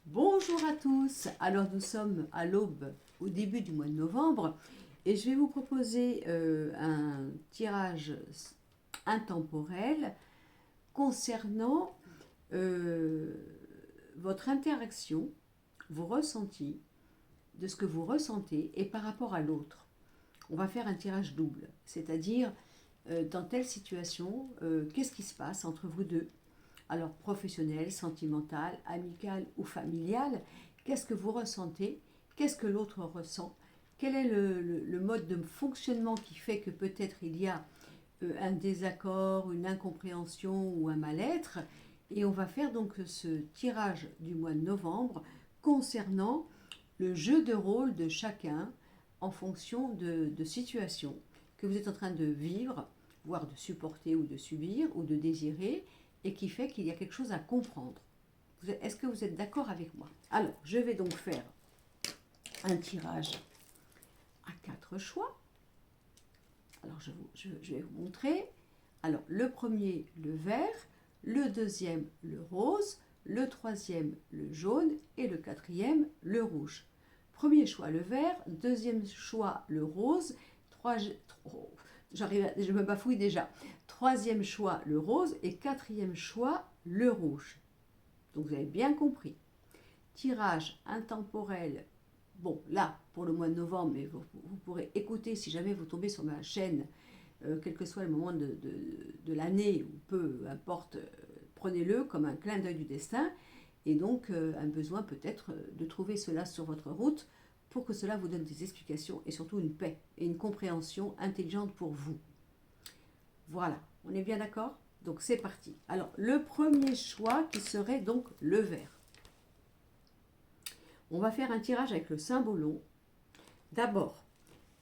Bonjour à tous. Alors nous sommes à l'aube, au début du mois de novembre, et je vais vous proposer un tirage intemporel concernant euh, votre interaction, vos ressentis, de ce que vous ressentez et par rapport à l'autre. On va faire un tirage double, c'est-à-dire dans telle situation, qu'est-ce qui se passe entre vous deux? Alors professionnel, sentimental, amical ou familial, qu'est-ce que vous ressentez? Qu'est-ce que l'autre ressent? Quel est le mode de fonctionnement qui fait que peut-être il y a un désaccord, une incompréhension ou un mal-être? Et on va faire donc ce tirage du mois de novembre concernant le jeu de rôle de chacun en fonction de situations que vous êtes en train de vivre, voire de supporter ou de subir ou de désirer, et qui fait qu'il y a quelque chose à comprendre. Est-ce que vous êtes d'accord avec moi? Alors, je vais donc faire un tirage à 4 choix. Alors, je vais vous montrer. Alors, le premier, le vert, le deuxième, le rose, le troisième, le jaune et le quatrième, le rouge. Premier choix, le vert, deuxième choix, le rose, je me bafouille déjà. Troisième choix, le rose et quatrième choix, le rouge. Donc vous avez bien compris. Tirage intemporel. Bon, là, pour le mois de novembre, mais vous pourrez écouter si jamais vous tombez sur ma chaîne, quel que soit le moment de l'année, ou peu importe, prenez-le comme un clin d'œil du destin, et donc un besoin peut-être de trouver cela sur votre route pour que cela vous donne des explications et surtout une paix et une compréhension intelligente pour vous. Voilà, on est bien d'accord? Donc c'est parti. Alors le premier choix qui serait donc le vert. On va faire un tirage avec le symbolon. D'abord,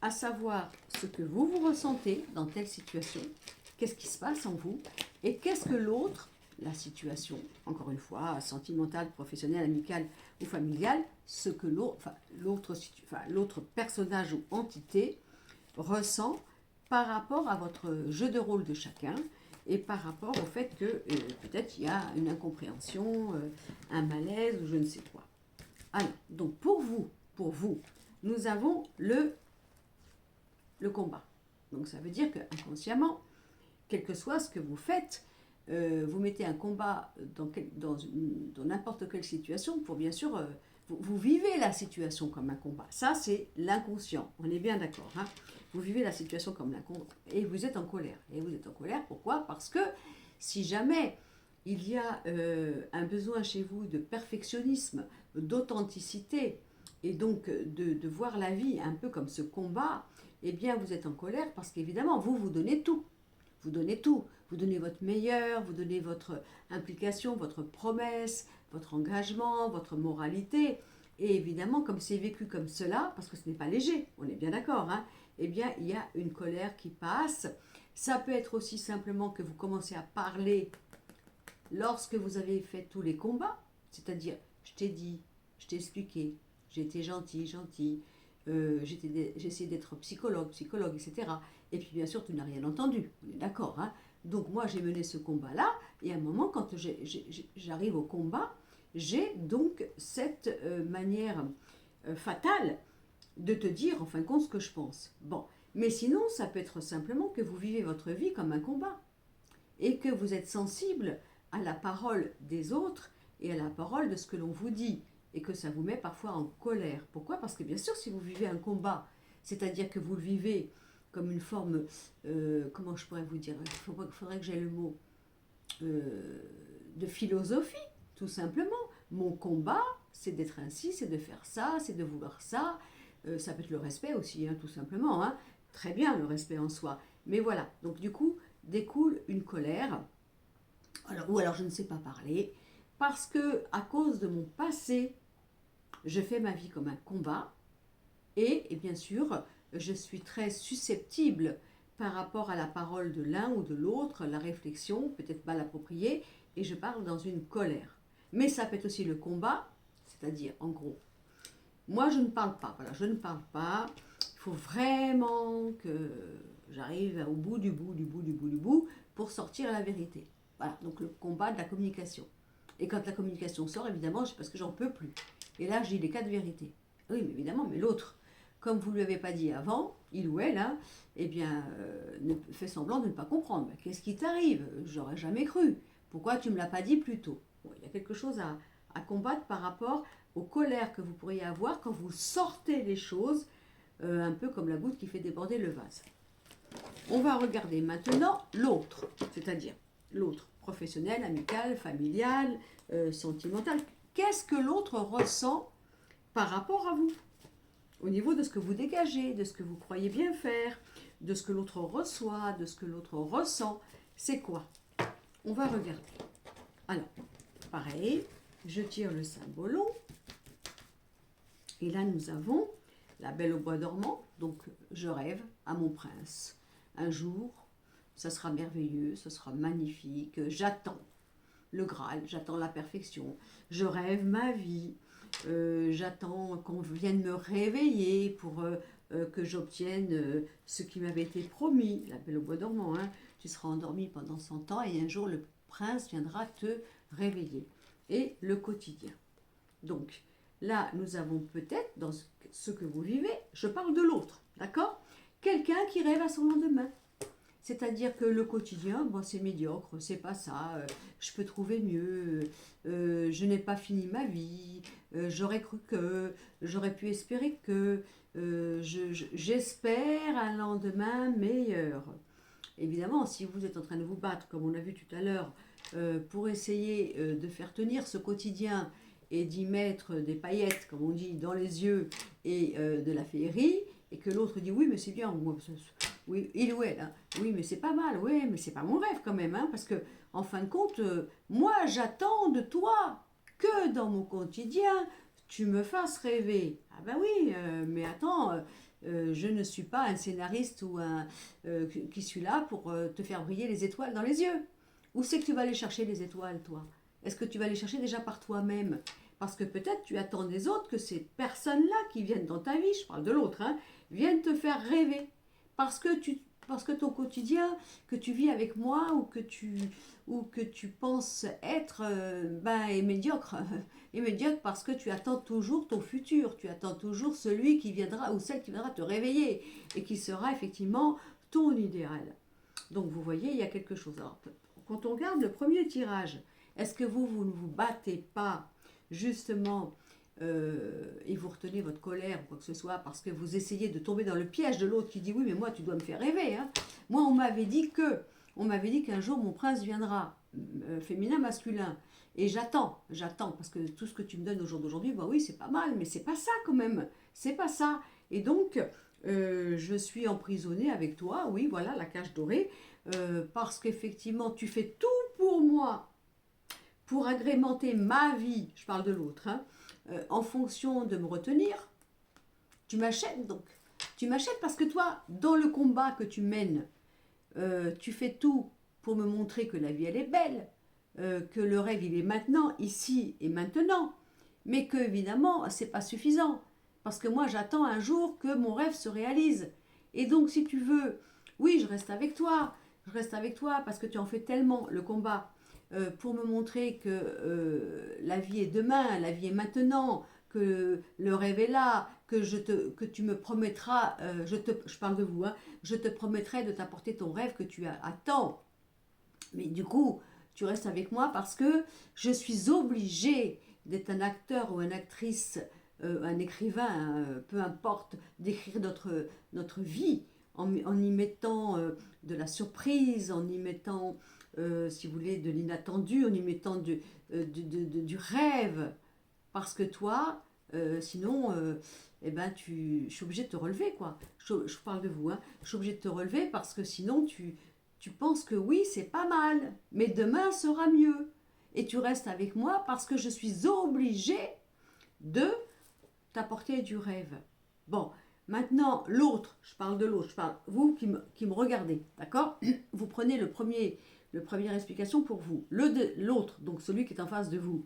à savoir ce que vous ressentez dans telle situation, qu'est-ce qui se passe en vous, et qu'est-ce que l'autre, la situation, encore une fois, sentimentale, professionnelle, amicale ou familiale, ce que l'autre personnage ou entité ressent par rapport à votre jeu de rôle de chacun et par rapport au fait que peut-être il y a une incompréhension, un malaise ou je ne sais quoi. Alors, donc pour vous, nous avons le combat. Donc ça veut dire que inconsciemment, quel que soit ce que vous faites, vous mettez un combat dans n'importe quelle situation pour bien sûr, vous vivez la situation comme un combat. Ça, c'est l'inconscient. On est bien d'accord. Hein, vous vivez la situation comme l'inconscient et vous êtes en colère. Et vous êtes en colère, pourquoi? Parce que si jamais il y a un besoin chez vous de perfectionnisme, d'authenticité, et donc de voir la vie un peu comme ce combat, eh bien vous êtes en colère parce qu'évidemment, vous donnez tout. Vous donnez tout. Vous donnez votre meilleur, vous donnez votre implication, votre promesse, votre engagement, votre moralité. Et évidemment, comme c'est vécu comme cela, parce que ce n'est pas léger, on est bien d'accord, hein, eh bien, il y a une colère qui passe. Ça peut être aussi simplement que vous commencez à parler lorsque vous avez fait tous les combats, c'est-à-dire, je t'ai dit, je t'ai expliqué, j'ai été gentil, j'ai essayé d'être psychologue, etc. Et puis bien sûr, tu n'as rien entendu, on est d'accord. Hein, donc moi, j'ai mené ce combat-là, et à un moment, quand j'arrive au combat, j'ai donc cette manière fatale de te dire, en fin de compte, ce que je pense. Bon, mais sinon, ça peut être simplement que vous vivez votre vie comme un combat, et que vous êtes sensible à la parole des autres et à la parole de ce que l'on vous dit, et que ça vous met parfois en colère. Pourquoi? Parce que bien sûr, si vous vivez un combat, c'est-à-dire que vous le vivez comme une forme, comment je pourrais vous dire, faudrait que j'aie le mot, de philosophie, tout simplement. Mon combat, c'est d'être ainsi, c'est de faire ça, c'est de vouloir ça. Ça peut être le respect aussi, hein, tout simplement. Hein. Très bien, le respect en soi. Mais voilà, donc du coup, découle une colère, ou alors je ne sais pas parler, parce que à cause de mon passé, je fais ma vie comme un combat, et bien sûr, je suis très susceptible par rapport à la parole de l'un ou de l'autre, la réflexion, peut-être mal appropriée, et je parle dans une colère. Mais ça peut être aussi le combat, c'est-à-dire, en gros, moi je ne parle pas, voilà, je ne parle pas, il faut vraiment que j'arrive au bout du bout pour sortir la vérité. Voilà, donc le combat de la communication. Et quand la communication sort, évidemment, c'est parce que j'en peux plus. Et là, je dis les quatre vérités. Oui, mais évidemment, mais l'autre, comme vous ne lui avez pas dit avant, il ou elle, hein, eh bien, fait semblant de ne pas comprendre. Ben, qu'est-ce qui t'arrive? J'aurais jamais cru. Pourquoi tu ne me l'as pas dit plus tôt? Bon, il y a quelque chose à combattre par rapport aux colères que vous pourriez avoir quand vous sortez les choses, un peu comme la goutte qui fait déborder le vase. On va regarder maintenant l'autre, c'est-à-dire l'autre professionnel, amical, familial, sentimental. Qu'est-ce que l'autre ressent par rapport à vous? Au niveau de ce que vous dégagez, de ce que vous croyez bien faire, de ce que l'autre reçoit, de ce que l'autre ressent, c'est quoi? On va regarder. Alors, pareil, je tire le cymbolon. Et là, nous avons la Belle au bois dormant. Donc, je rêve à mon prince. Un jour, ça sera merveilleux, ça sera magnifique. J'attends le Graal, j'attends la perfection. Je rêve ma vie. J'attends qu'on vienne me réveiller pour que j'obtienne ce qui m'avait été promis. La Belle au bois dormant, hein. Tu seras endormi pendant 100 ans et un jour le prince viendra te réveiller. Et le quotidien. Donc, là, nous avons peut-être, dans ce que vous vivez, je parle de l'autre, d'accord? Quelqu'un qui rêve à son lendemain. C'est-à-dire que le quotidien, bon, c'est médiocre, c'est pas ça, je peux trouver mieux, je n'ai pas fini ma vie, j'aurais cru que, j'aurais pu espérer que, j'espère un lendemain meilleur. Évidemment, si vous êtes en train de vous battre, comme on a vu tout à l'heure, pour essayer de faire tenir ce quotidien et d'y mettre des paillettes, comme on dit, dans les yeux et de la féerie, et que l'autre dit oui, mais c'est bien, oui, il ou elle, hein, oui, mais c'est pas mal, oui, mais c'est pas mon rêve quand même, hein, parce que en fin de compte, moi j'attends de toi que dans mon quotidien, tu me fasses rêver. Ah ben oui, mais attends, je ne suis pas un scénariste ou un qui suis là pour te faire briller les étoiles dans les yeux. Où c'est que tu vas aller chercher les étoiles, toi? Est-ce que tu vas les chercher déjà par toi-même? Parce que peut-être tu attends des autres que ces personnes-là qui viennent dans ta vie, je parle de l'autre, hein, viennent te faire rêver. Parce que ton quotidien, que tu vis avec moi ou que tu penses être, est médiocre. Est médiocre parce que tu attends toujours ton futur. Tu attends toujours celui qui viendra ou celle qui viendra te réveiller et qui sera effectivement ton idéal. Donc vous voyez, il y a quelque chose. Alors, quand on regarde le premier tirage, est-ce que vous ne vous battez pas justement et vous retenez votre colère ou quoi que ce soit parce que vous essayez de tomber dans le piège de l'autre qui dit oui mais moi tu dois me faire rêver, hein. Moi on m'avait dit qu'un jour mon prince viendra, féminin, masculin, et j'attends parce que tout ce que tu me donnes au jour d'aujourd'hui, bah oui c'est pas mal mais c'est pas ça quand même, c'est pas ça. Et donc je suis emprisonnée avec toi, oui voilà la cage dorée, parce qu'effectivement tu fais tout pour moi pour agrémenter ma vie, je parle de l'autre, hein, en fonction de me retenir. Tu m'achètes donc. Tu m'achètes parce que toi, dans le combat que tu mènes, tu fais tout pour me montrer que la vie, elle est belle, que le rêve, il est maintenant, ici et maintenant, mais que, évidemment, c'est pas suffisant. Parce que moi, j'attends un jour que mon rêve se réalise. Et donc, si tu veux, oui, je reste avec toi. Je reste avec toi parce que tu en fais tellement le combat pour me montrer que la vie est demain, la vie est maintenant, que le rêve est là, que tu me promettras, je parle de vous, hein, je te promettrai de t'apporter ton rêve que tu attends. Mais du coup, tu restes avec moi parce que je suis obligée d'être un acteur ou une actrice, un écrivain, peu importe, d'écrire notre vie en y mettant de la surprise, en y mettant, si vous voulez, de l'inattendu, en y mettant du rêve. Parce que toi, sinon, je suis obligée de te relever, quoi. Je parle de vous, hein. Je suis obligée de te relever parce que sinon, tu penses que oui, c'est pas mal, mais demain sera mieux. Et tu restes avec moi parce que je suis obligée de t'apporter du rêve. Bon, maintenant, l'autre, je parle de l'autre, je parle, vous qui me regardez, d'accord? Vous prenez le première explication pour vous. L'autre, donc celui qui est en face de vous.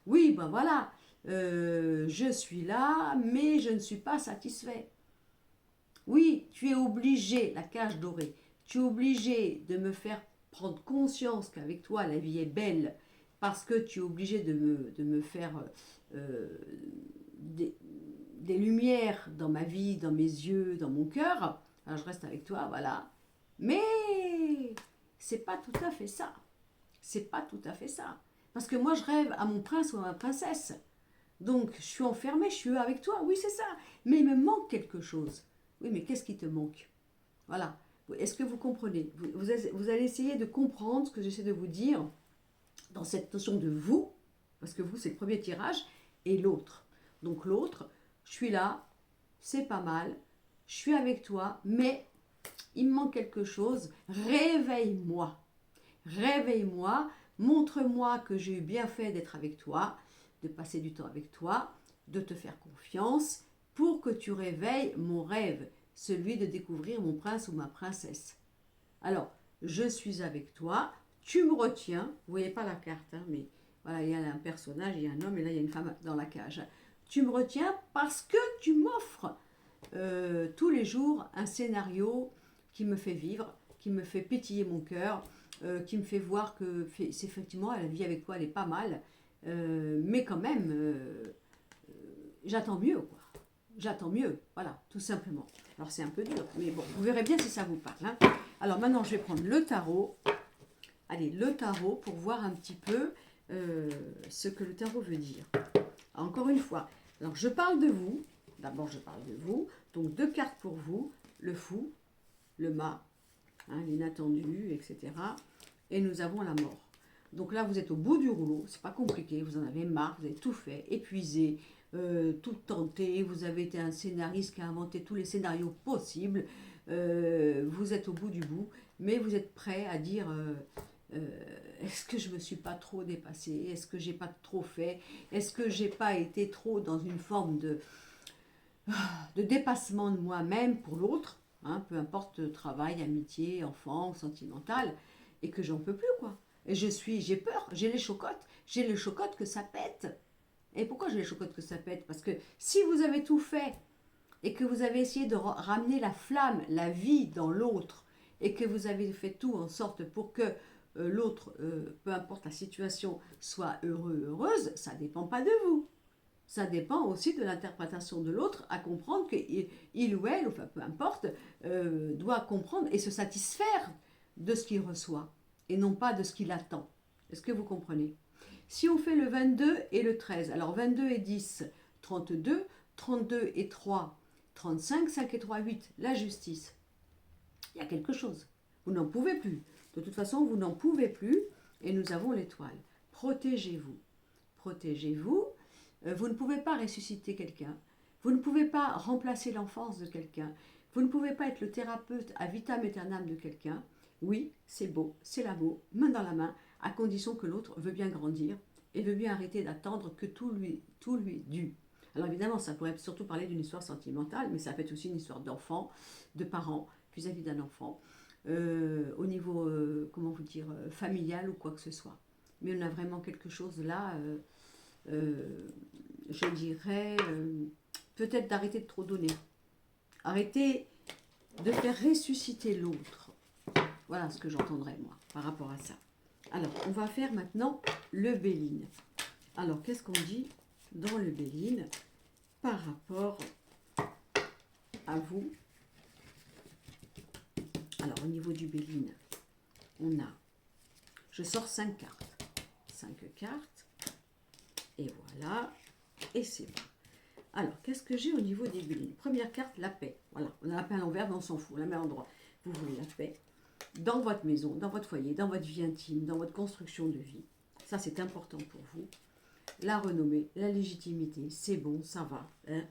Oui, ben voilà, je suis là, mais je ne suis pas satisfait. Oui, tu es obligé, la cage dorée, tu es obligé de me faire prendre conscience qu'avec toi, la vie est belle, parce que tu es obligé de me faire des, des lumières dans ma vie, dans mes yeux, dans mon cœur, alors je reste avec toi, voilà. Mais c'est pas tout à fait ça. C'est pas tout à fait ça. Parce que moi, je rêve à mon prince ou à ma princesse. Donc, je suis enfermée, je suis avec toi, oui, c'est ça. Mais il me manque quelque chose. Oui, mais qu'est-ce qui te manque? Voilà. Est-ce que vous comprenez? Vous allez essayer de comprendre ce que j'essaie de vous dire dans cette notion de vous, parce que vous, c'est le premier tirage, et l'autre. Donc, l'autre, je suis là, c'est pas mal, je suis avec toi, mais il me manque quelque chose. Réveille-moi. Réveille-moi, montre-moi que j'ai eu bien fait d'être avec toi, de passer du temps avec toi, de te faire confiance pour que tu réveilles mon rêve, celui de découvrir mon prince ou ma princesse. Alors, je suis avec toi, tu me retiens, vous voyez pas la carte, hein, mais voilà, il y a un personnage, il y a un homme et là il y a une femme dans la cage. Tu me retiens parce que tu m'offres tous les jours un scénario qui me fait vivre, qui me fait pétiller mon cœur, qui me fait voir que c'est effectivement la vie avec toi elle est pas mal, mais quand même j'attends mieux quoi. J'attends mieux, voilà, tout simplement. Alors c'est un peu dur, mais bon, vous verrez bien si ça vous parle. Hein. Alors maintenant je vais prendre le tarot. Allez, le tarot pour voir un petit peu ce que le tarot veut dire. Alors, encore une fois, alors je parle de vous. D'abord je parle de vous. Donc 2 cartes pour vous, le fou, le mât, hein, l'inattendu, etc. Et nous avons la mort. Donc là, vous êtes au bout du rouleau, c'est pas compliqué, vous en avez marre, vous avez tout fait, épuisé, tout tenté, vous avez été un scénariste qui a inventé tous les scénarios possibles, vous êtes au bout du bout, mais vous êtes prêt à dire est-ce que je me suis pas trop dépassée, est-ce que j'ai pas trop fait, est-ce que j'ai pas été trop dans une forme de dépassement de moi-même pour l'autre, hein, peu importe travail, amitié, enfant, sentimental, et que j'en peux plus quoi. Et j'ai peur, j'ai les chocottes que ça pète. Et pourquoi j'ai les chocottes que ça pète? Parce que si vous avez tout fait et que vous avez essayé de ramener la flamme, la vie dans l'autre, et que vous avez fait tout en sorte pour que l'autre, peu importe la situation, soit heureux, heureuse, ça ne dépend pas de vous. Ça dépend aussi de l'interprétation de l'autre à comprendre qu'il ou elle, enfin peu importe, doit comprendre et se satisfaire de ce qu'il reçoit et non pas de ce qu'il attend. Est-ce que vous comprenez? Si on fait le 22 et le 13, alors 22 et 10, 32, 32 et 3, 35, 5 et 3, 8, la justice. Il y a quelque chose. Vous n'en pouvez plus. De toute façon, vous n'en pouvez plus et nous avons l'étoile. Protégez-vous. Protégez-vous. Vous ne pouvez pas ressusciter quelqu'un. Vous ne pouvez pas remplacer l'enfance de quelqu'un. Vous ne pouvez pas être le thérapeute à vitam aeternam de quelqu'un. Oui, c'est beau, c'est l'amour, main dans la main, à condition que l'autre veut bien grandir et veut bien arrêter d'attendre que tout lui est dû. Alors évidemment, ça pourrait surtout parler d'une histoire sentimentale, mais ça peut être aussi une histoire d'enfant, de parents vis-à-vis d'un enfant, au niveau, comment vous dire, familial ou quoi que ce soit. Mais on a vraiment quelque chose là, je dirais, peut-être d'arrêter de trop donner. Arrêter de faire ressusciter l'autre. Voilà ce que j'entendrais moi par rapport à ça. Alors, on va faire maintenant le Béline. Alors, qu'est-ce qu'on dit dans le Béline par rapport à vous? Alors, au niveau du Béline, on a, je sors 5 cartes. 5 cartes. Et voilà. Et c'est bon. Alors, qu'est-ce que j'ai au niveau des Bélines? Première carte, la paix. Voilà, on a la paix à l'envers, mais on s'en fout. On la met à l'endroit. Vous voulez la paix dans votre maison, dans votre foyer, dans votre vie intime, dans votre construction de vie. Ça, c'est important pour vous. La renommée, la légitimité, c'est bon, ça va. Hein.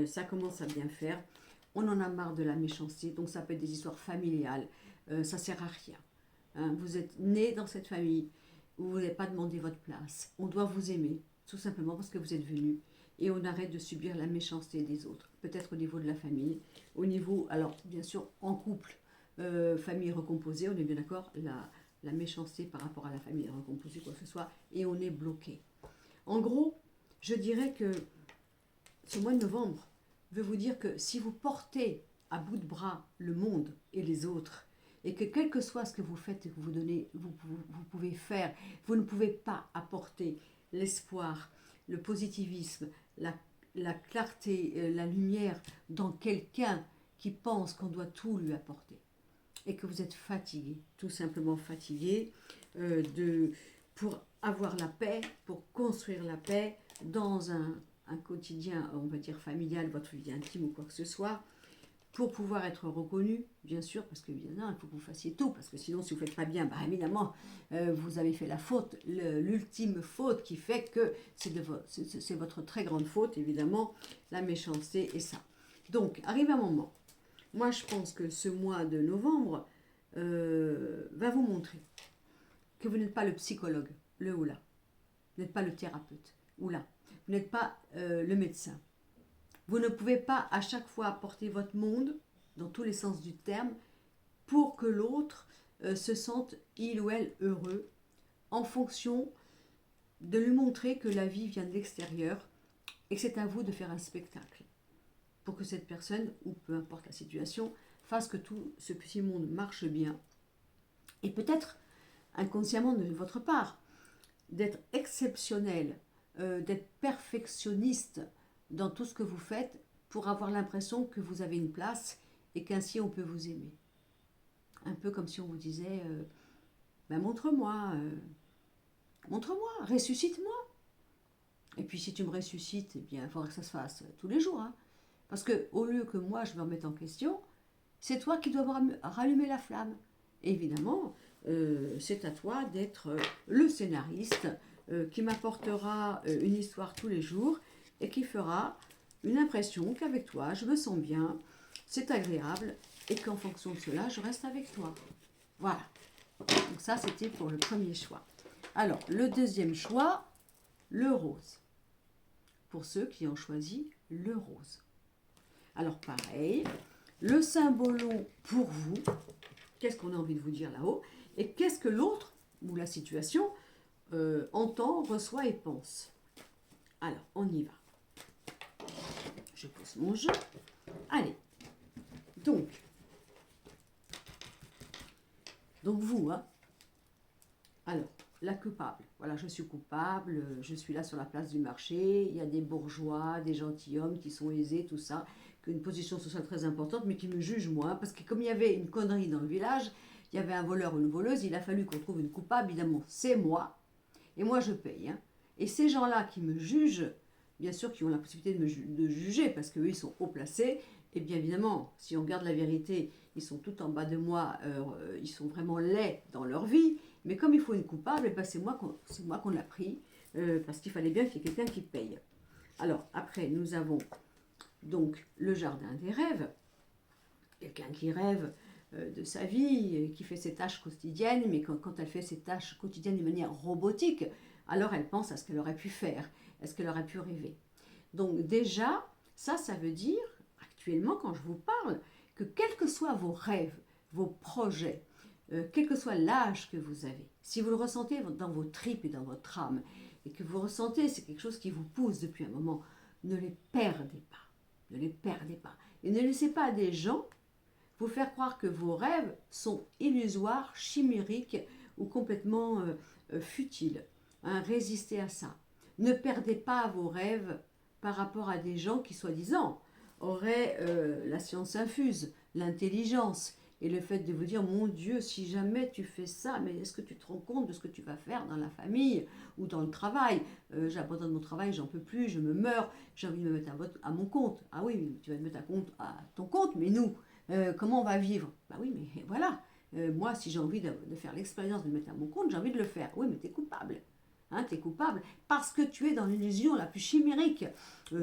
Ça commence à bien faire. On en a marre de la méchanceté, donc ça peut être des histoires familiales. Ça sert à rien. Hein. Vous êtes né dans cette famille où vous n'avez pas demandé votre place. On doit vous aimer, tout simplement parce que vous êtes venu. Et on arrête de subir la méchanceté des autres. Peut-être au niveau de la famille, au niveau, alors bien sûr en couple, famille recomposée, on est bien d'accord, la méchanceté par rapport à la famille recomposée, quoi que ce soit, et on est bloqué. En gros, je dirais que ce mois de novembre veut vous dire que si vous portez à bout de bras le monde et les autres, et que quel que soit ce que vous faites et que vous donnez, vous pouvez faire, vous ne pouvez pas apporter l'espoir, le positivisme, la clarté, la lumière dans quelqu'un qui pense qu'on doit tout lui apporter et que vous êtes fatigué, tout simplement fatigué pour avoir la paix, pour construire la paix dans un quotidien, on va dire familial, votre vie intime ou quoi que ce soit, pour pouvoir être reconnu, bien sûr, parce que évidemment, il faut que vous fassiez tout, parce que sinon, si vous ne faites pas bien, bah, évidemment, vous avez fait la faute, l'ultime faute qui fait que c'est votre très grande faute, évidemment, la méchanceté et ça. Donc, arrive un moment, moi je pense que ce mois de novembre va vous montrer que vous n'êtes pas le psychologue, le ou là, vous n'êtes pas le thérapeute, ou là, vous n'êtes pas le médecin. Vous ne pouvez pas à chaque fois apporter votre monde, dans tous les sens du terme, pour que l'autre se sente il ou elle heureux, en fonction de lui montrer que la vie vient de l'extérieur et que c'est à vous de faire un spectacle. Pour que cette personne, ou peu importe la situation, fasse que tout ce petit monde marche bien. Et peut-être inconsciemment de votre part, d'être exceptionnel, d'être perfectionniste dans tout ce que vous faites pour avoir l'impression que vous avez une place et qu'ainsi on peut vous aimer. Un peu comme si on vous disait ben montre-moi, ressuscite-moi. Et puis si tu me ressuscites, eh bien il faudra que ça se fasse tous les jours. Hein. Parce que au lieu que moi je me remette en question, c'est toi qui dois rallumer la flamme. Et évidemment, c'est à toi d'être le scénariste qui m'apportera une histoire tous les jours et qui fera une impression qu'avec toi, je me sens bien, c'est agréable et qu'en fonction de cela, je reste avec toi. Voilà. Donc ça, c'était pour le premier choix. Alors, le deuxième choix, le rose. Pour ceux qui ont choisi le rose. Alors, pareil, le symbolon pour vous, qu'est-ce qu'on a envie de vous dire là-haut, et qu'est-ce que l'autre, ou la situation, entend, reçoit et pense. Alors, on y va. Je pose mon jeu. Allez. Donc vous, hein. Alors, la coupable. Voilà, je suis coupable, je suis là sur la place du marché, il y a des bourgeois, des gentilshommes qui sont aisés, tout ça, qui ont une position sociale très importante, mais qui me jugent moi, parce que comme il y avait une connerie dans le village, il y avait un voleur ou une voleuse, il a fallu qu'on trouve une coupable, évidemment, c'est moi, et moi je paye. Hein. Et ces gens-là qui me jugent, bien sûr, qui ont la possibilité de juger, parce qu'eux, ils sont haut placés, et bien évidemment, si on regarde la vérité, ils sont tout en bas de moi, ils sont vraiment laids dans leur vie, mais comme il faut une coupable, ben c'est moi qu'on l'a pris, parce qu'il fallait bien qu'il y ait quelqu'un qui paye. Alors, après, nous avons donc le jardin des rêves, quelqu'un qui rêve de sa vie, qui fait ses tâches quotidiennes, mais quand elle fait ses tâches quotidiennes de manière robotique, alors elle pense à ce qu'elle aurait pu faire, à ce qu'elle aurait pu rêver. Donc déjà, ça veut dire, actuellement, quand je vous parle, que quels que soient vos rêves, vos projets, quel que soit l'âge que vous avez, si vous le ressentez dans vos tripes et dans votre âme, et que vous ressentez, c'est quelque chose qui vous pousse depuis un moment, ne les perdez pas. Ne les perdez pas. Et ne laissez pas des gens vous faire croire que vos rêves sont illusoires, chimériques ou complètement futiles. Hein, résistez à ça. Ne perdez pas vos rêves par rapport à des gens qui, soi-disant, auraient la science infuse, l'intelligence, et le fait de vous dire, mon Dieu, si jamais tu fais ça, mais est-ce que tu te rends compte de ce que tu vas faire dans la famille ou dans le travail? J'abandonne mon travail, j'en peux plus, je me meurs, j'ai envie de me mettre à mon compte. Ah oui, tu vas te mettre à ton compte, mais nous, comment on va vivre? Bah oui, mais voilà. Moi, si j'ai envie de faire l'expérience de me mettre à mon compte, j'ai envie de le faire. Oui, mais tu es coupable. Hein, tu es coupable parce que tu es dans l'illusion la plus chimérique.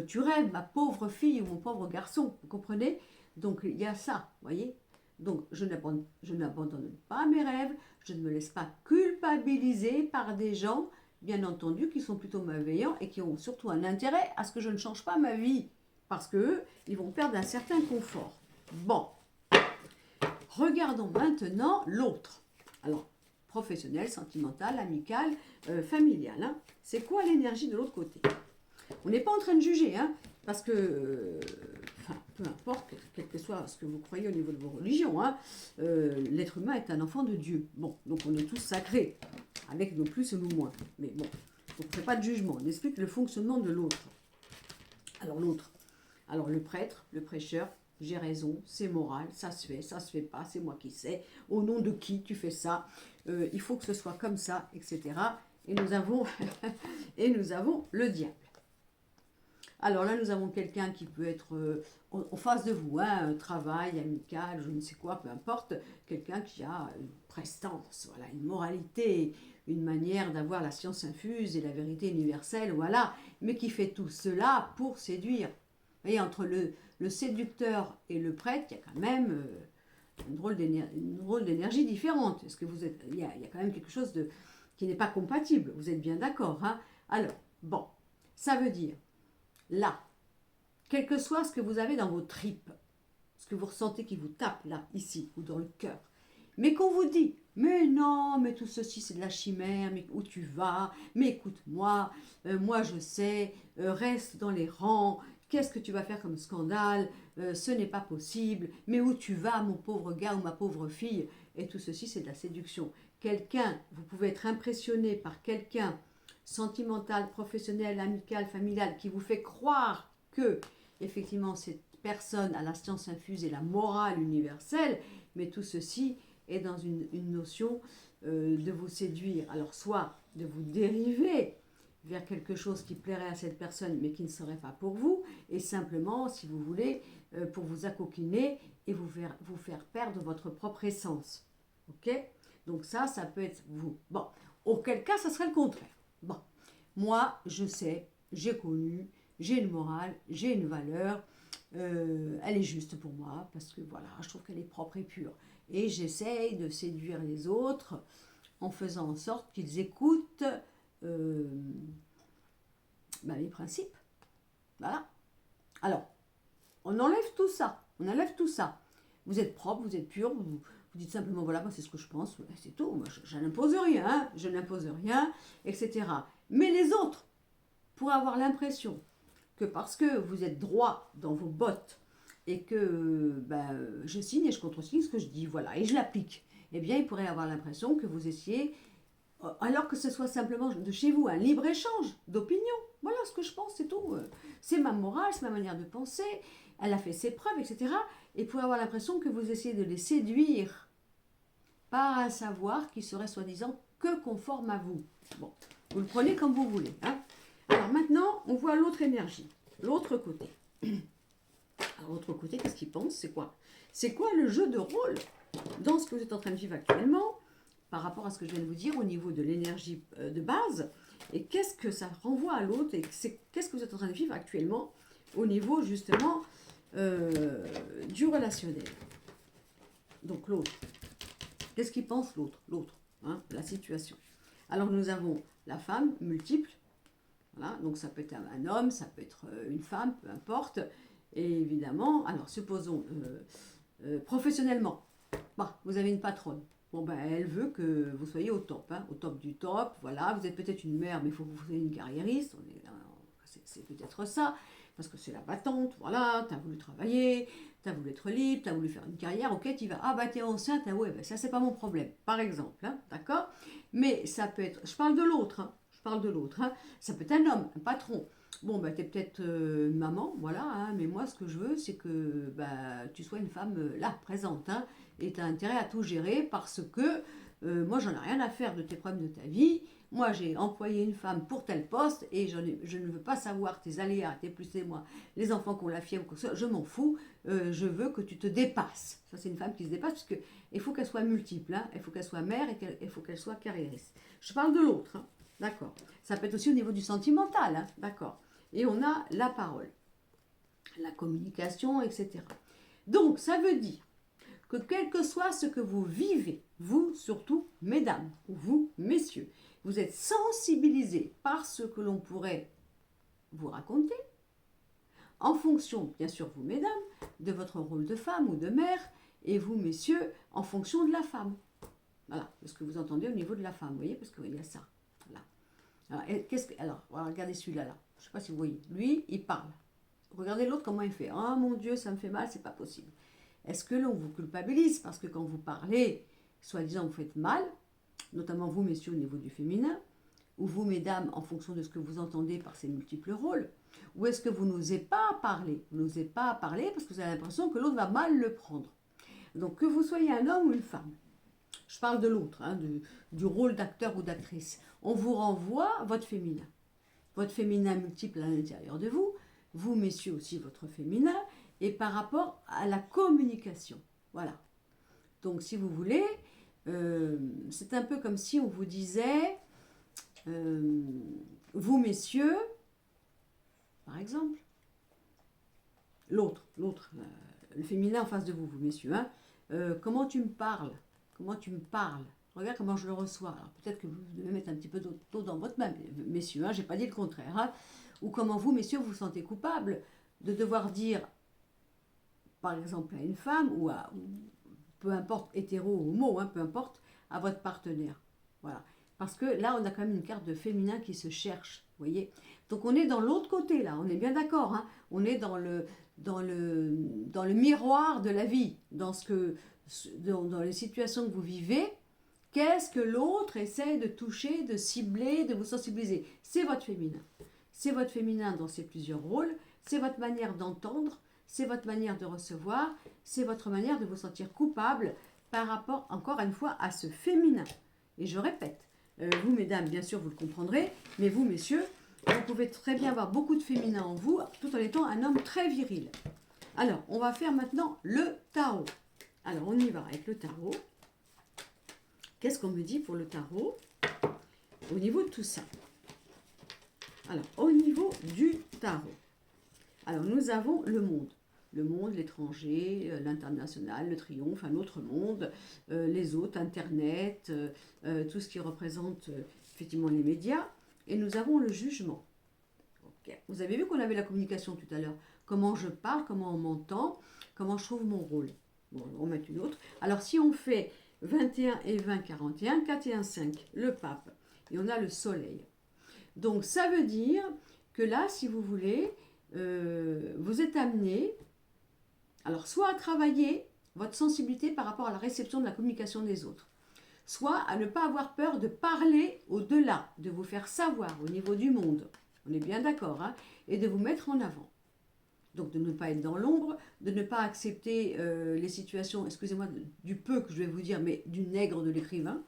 Tu rêves, ma pauvre fille ou mon pauvre garçon, vous comprenez? Donc il y a ça, vous voyez? Donc je n'abandonne pas mes rêves, je ne me laisse pas culpabiliser par des gens, bien entendu, qui sont plutôt malveillants et qui ont surtout un intérêt à ce que je ne change pas ma vie, parce qu'eux, ils vont perdre un certain confort. Bon, regardons maintenant l'autre. Alors, professionnel, sentimental, amical, familial. Hein. C'est quoi l'énergie de l'autre côté? On n'est pas en train de juger, hein, parce que peu importe, quel que soit ce que vous croyez au niveau de vos religions, hein, l'être humain est un enfant de Dieu. Bon, donc on est tous sacrés, avec nos plus et nos moins. Mais bon, donc on ne fait pas de jugement, on explique le fonctionnement de l'autre. Alors l'autre, alors le prêtre, le prêcheur, j'ai raison, c'est moral, ça se fait pas, c'est moi qui sais, au nom de qui tu fais ça, il faut que ce soit comme ça, etc. Et nous avons, et nous avons le diable. Alors là, nous avons quelqu'un qui peut être en face de vous, hein, un travail, amical, je ne sais quoi, peu importe, quelqu'un qui a une prestance, voilà, une moralité, une manière d'avoir la science infuse et la vérité universelle, voilà, mais qui fait tout cela pour séduire. Vous voyez, entre le séducteur et le prêtre, il y a quand même une drôle d'énergie différente. Est-ce que vous êtes, il y a quand même quelque chose de, qui n'est pas compatible, vous êtes bien d'accord, hein? Alors, bon, ça veut dire là, quel que soit ce que vous avez dans vos tripes, ce que vous ressentez qui vous tape là, ici, ou dans le cœur, mais qu'on vous dit, mais non, mais tout ceci c'est de la chimère, mais où tu vas, mais écoute-moi, moi je sais, reste dans les rangs, qu'est-ce que tu vas faire comme scandale, ce n'est pas possible, mais où tu vas mon pauvre gars ou ma pauvre fille, et tout ceci c'est de la séduction. Quelqu'un, vous pouvez être impressionné par quelqu'un sentimental, professionnel, amical, familial, qui vous fait croire que, effectivement, cette personne a la science infuse et la morale universelle, mais tout ceci est dans une notion de vous séduire. Alors, soit de vous dériver vers quelque chose qui plairait à cette personne, mais qui ne serait pas pour vous, et simplement, si vous voulez, pour vous acoquiner et vous faire perdre votre propre essence. Ok? Donc ça peut être vous. Bon, auquel cas, ça serait le contraire. Bon, moi, je sais, j'ai connu, j'ai une morale, j'ai une valeur, elle est juste pour moi, parce que voilà, je trouve qu'elle est propre et pure. Et j'essaye de séduire les autres en faisant en sorte qu'ils écoutent mes principes. Voilà. Alors, on enlève tout ça, on enlève tout ça. Vous êtes propre, vous êtes pur, vous dites simplement, voilà, moi c'est ce que je pense, c'est tout, moi je n'impose rien, hein, je n'impose rien, etc. Mais les autres pourraient avoir l'impression que parce que vous êtes droit dans vos bottes et que je signe et je contresigne ce que je dis, voilà, et je l'applique, eh bien ils pourraient avoir l'impression que vous essayez, alors que ce soit simplement de chez vous un libre-échange d'opinion. Voilà ce que je pense, c'est tout. C'est ma morale, c'est ma manière de penser, elle a fait ses preuves, etc. Et pourrait avoir l'impression que vous essayez de les séduire par un savoir qui serait soi-disant que conforme à vous. Bon, vous le prenez comme vous voulez. Hein. Alors maintenant, on voit l'autre énergie, l'autre côté. Alors l'autre côté, qu'est-ce qu'il pense? C'est quoi? C'est quoi le jeu de rôle dans ce que vous êtes en train de vivre actuellement par rapport à ce que je viens de vous dire au niveau de l'énergie de base? Et qu'est-ce que ça renvoie à l'autre? Et qu'est-ce que vous êtes en train de vivre actuellement au niveau justement du relationnel? Donc l'autre. Qu'est-ce qu'il pense l'autre? L'autre, hein, la situation. Alors nous avons la femme multiple. Voilà, donc ça peut être un homme, ça peut être une femme, peu importe. Et évidemment, alors supposons professionnellement, vous avez une patronne. Bon, elle veut que vous soyez au top, hein, au top du top. Voilà, vous êtes peut-être une mère, mais il faut que vous soyez une carriériste. C'est peut-être ça, parce que c'est la battante. Voilà, tu as voulu travailler, tu as voulu être libre, tu as voulu faire une carrière. Ok, tu vas. Ah, tu es enceinte. Ah, ouais, ça, c'est pas mon problème, par exemple. Hein, d'accord? Mais ça peut être. Je parle de l'autre. Hein, je parle de l'autre. Hein, ça peut être un homme, un patron. Bon, tu es peut-être maman, voilà, hein, mais moi, ce que je veux, c'est que tu sois une femme là, présente, hein, et tu as intérêt à tout gérer parce que moi, j'en ai rien à faire de tes problèmes de ta vie. Moi, j'ai employé une femme pour tel poste et je ne veux pas savoir tes aléas, tes plus et moi, les enfants qu'on la fièvre ou quoi que ce soit, je m'en fous, je veux que tu te dépasses. Ça, c'est une femme qui se dépasse parce qu'il faut qu'elle soit multiple, hein, il faut qu'elle soit mère et il faut qu'elle soit carriériste. Je parle de l'autre, hein, d'accord. Ça peut être aussi au niveau du sentimental, hein, d'accord. Et on a la parole, la communication, etc. Donc, ça veut dire que quel que soit ce que vous vivez, vous surtout, mesdames, ou vous, messieurs, vous êtes sensibilisés par ce que l'on pourrait vous raconter, en fonction, bien sûr, vous, mesdames, de votre rôle de femme ou de mère, et vous, messieurs, en fonction de la femme. Voilà, ce que vous entendez au niveau de la femme, vous voyez, parce qu'il y a ça. Voilà. Alors, regardez celui-là, là. Je ne sais pas si vous voyez. Lui, il parle. regardez l'autre comment il fait. Oh mon Dieu, ça me fait mal, c'est pas possible. Est-ce que l'on vous culpabilise parce que quand vous parlez, soi-disant vous faites mal, notamment vous messieurs au niveau du féminin, ou vous mesdames en fonction de ce que vous entendez par ces multiples rôles, ou est-ce que vous n'osez pas parler? Vous n'osez pas parler parce que vous avez l'impression que l'autre va mal le prendre. Donc que vous soyez un homme ou une femme, je parle de l'autre, hein, du rôle d'acteur ou d'actrice, on vous renvoie votre féminin multiple à l'intérieur de vous, vous messieurs aussi votre féminin, et par rapport à la communication. Voilà. Donc si vous voulez, c'est un peu comme si on vous disait, vous messieurs, par exemple, l'autre, le féminin en face de vous, vous messieurs, hein, comment tu me parles? Comment tu me parles? Regarde comment je le reçois. Alors peut-être que vous devez mettre un petit peu d'eau dans votre main, messieurs, hein, j'ai pas dit le contraire. Hein. Ou comment vous, messieurs, vous vous sentez coupable de devoir dire, par exemple, à une femme ou peu importe, hétéro ou homo, hein, peu importe, à votre partenaire. Voilà. Parce que là, on a quand même une carte de féminin qui se cherche, vous voyez. Donc on est dans l'autre côté, là, on est bien d'accord. Hein. On est dans le miroir de la vie, dans les situations que vous vivez. Qu'est-ce que l'autre essaie de toucher, de cibler, de vous sensibiliser? C'est votre féminin. C'est votre féminin dans ses plusieurs rôles, c'est votre manière d'entendre, c'est votre manière de recevoir, c'est votre manière de vous sentir coupable par rapport, encore une fois, à ce féminin. Et je répète, vous, mesdames, bien sûr, vous le comprendrez, mais vous, messieurs, vous pouvez très bien avoir beaucoup de féminin en vous, tout en étant un homme très viril. Alors, on va faire maintenant le tarot. Alors, on y va avec le tarot. Qu'est-ce qu'on me dit pour le tarot au niveau de tout ça? Alors, au niveau du tarot, alors nous avons le monde, l'étranger, l'international, le triomphe, un autre monde, les autres, Internet, tout ce qui représente effectivement les médias, et nous avons le jugement. Okay. Vous avez vu qu'on avait la communication tout à l'heure, comment je parle, comment on m'entend, comment je trouve mon rôle. Bon, on va mettre une autre. Alors si on fait 21 et 20, 41, 4 et 1, 5, le pape, et on a le soleil. Donc ça veut dire que là, si vous voulez, vous êtes amené, alors soit à travailler votre sensibilité par rapport à la réception de la communication des autres, soit à ne pas avoir peur de parler au-delà, de vous faire savoir au niveau du monde, on est bien d'accord, hein, et de vous mettre en avant. Donc de ne pas être dans l'ombre, de ne pas accepter les situations, excusez-moi du peu que je vais vous dire, mais du nègre de l'écrivain.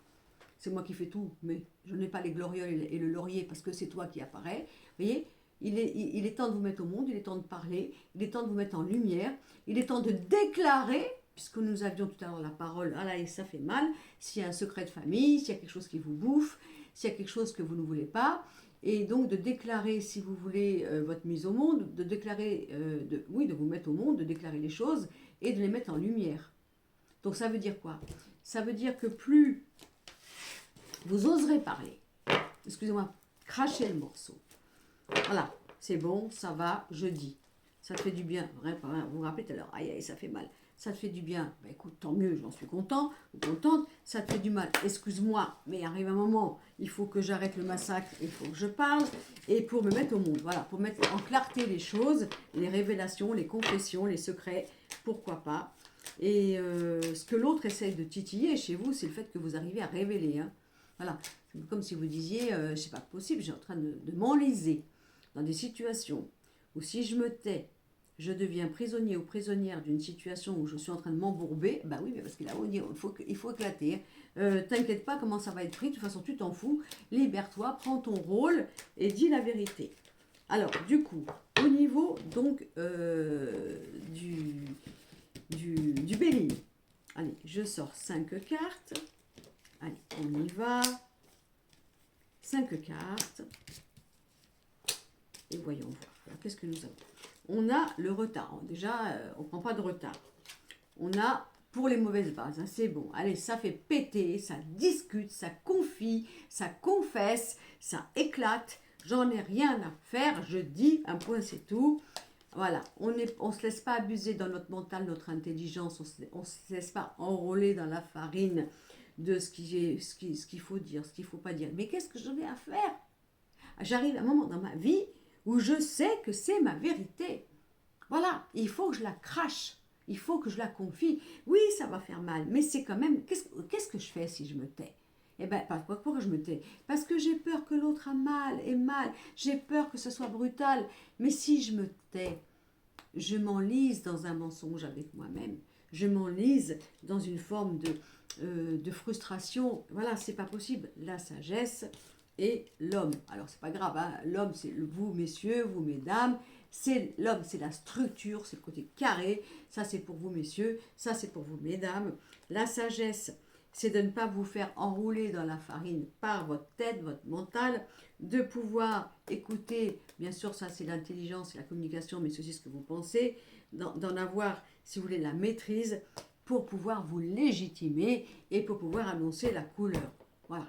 C'est moi qui fais tout, mais je n'ai pas les glorioles et le laurier parce que c'est toi qui apparaît. Vous voyez, il est temps de vous mettre au monde, il est temps de parler, il est temps de vous mettre en lumière, il est temps de déclarer, puisque nous avions tout à l'heure la parole, ah là, et ça fait mal, s'il y a un secret de famille, s'il y a quelque chose qui vous bouffe, s'il y a quelque chose que vous ne voulez pas, et donc de déclarer, si vous voulez, votre mise au monde, de déclarer, de vous mettre au monde, de déclarer les choses et de les mettre en lumière. Donc ça veut dire quoi? Ça veut dire que plus vous oserez parler, excusez-moi, crachez le morceau. Voilà, c'est bon, ça va, je dis. Ça te fait du bien. Vous vous rappelez tout à l'heure, aïe, aïe, ça fait mal. Ça te fait du bien. Ben, écoute, tant mieux, j'en suis content ou contente. Ça te fait du mal. Excuse-moi, mais il arrive un moment, il faut que j'arrête le massacre, il faut que je parle, et pour me mettre au monde. Voilà, pour mettre en clarté les choses, les révélations, les confessions, les secrets, pourquoi pas. Et ce que l'autre essaye de titiller chez vous, c'est le fait que vous arrivez à révéler. Hein. Voilà, c'est comme si vous disiez, c'est pas possible, j'ai en train de m'enliser dans des situations où si je me tais, je deviens prisonnier ou prisonnière d'une situation où je suis en train de m'embourber, bah oui, mais parce que là, il faut éclater. T'inquiète pas comment ça va être pris, de toute façon, tu t'en fous. Libère-toi, prends ton rôle et dis la vérité. Alors, du coup, au niveau donc du bélier, allez, je sors 5 cartes. Allez, on y va. 5 cartes. Et voyons voir. Alors, qu'est-ce que nous avons? On a le retard. Déjà, on ne prend pas de retard. On a pour les mauvaises bases. Hein, c'est bon. Allez, ça fait péter, ça discute, ça confie, ça confesse, ça éclate. J'en ai rien à faire. Je dis, un point, c'est tout. Voilà. On ne se laisse pas abuser dans notre mental, notre intelligence. On ne se laisse pas enrôler dans la farine de ce qu'il faut dire, ce qu'il ne faut pas dire. Mais qu'est-ce que j'en ai à faire? J'arrive à un moment dans ma vie où je sais que c'est ma vérité. Voilà, il faut que je la crache. Il faut que je la confie. Oui, ça va faire mal, mais c'est quand même... Qu'est-ce que je fais si je me tais? Eh bien, pourquoi je me tais? Parce que j'ai peur que l'autre a mal et mal. J'ai peur que ce soit brutal. Mais si je me tais, je m'enlise dans un mensonge avec moi-même. Je m'enlise dans une forme de frustration. Voilà, c'est pas possible. La sagesse et l'homme. Alors, c'est pas grave, hein. L'homme, c'est vous, messieurs, vous, mesdames. C'est l'homme, c'est la structure, c'est le côté carré. Ça, c'est pour vous, messieurs. Ça, c'est pour vous, mesdames. La sagesse, c'est de ne pas vous faire enrouler dans la farine par votre tête, votre mental, de pouvoir écouter, bien sûr, ça c'est l'intelligence et la communication, mais c'est aussi ce que vous pensez, d'en avoir, si vous voulez, la maîtrise pour pouvoir vous légitimer et pour pouvoir annoncer la couleur. Voilà,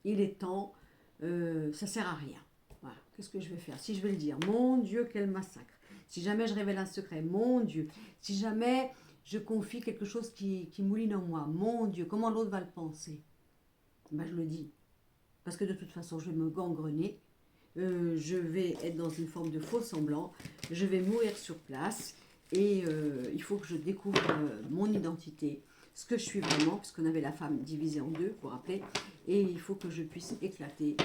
il est temps, ça sert à rien. Voilà, qu'est-ce que je vais faire? Si je vais le dire, mon Dieu, quel massacre. Si jamais je révèle un secret, mon Dieu. Si jamais je confie quelque chose qui mouline en moi, mon Dieu, comment l'autre va le penser? Ben, je le dis. Parce que de toute façon, je vais me gangrener. Je vais être dans une forme de faux semblant. Je vais mourir sur place. Et il faut que je découvre mon identité, ce que je suis vraiment, puisqu'on avait la femme divisée en deux, pour rappeler. Et il faut que je puisse éclater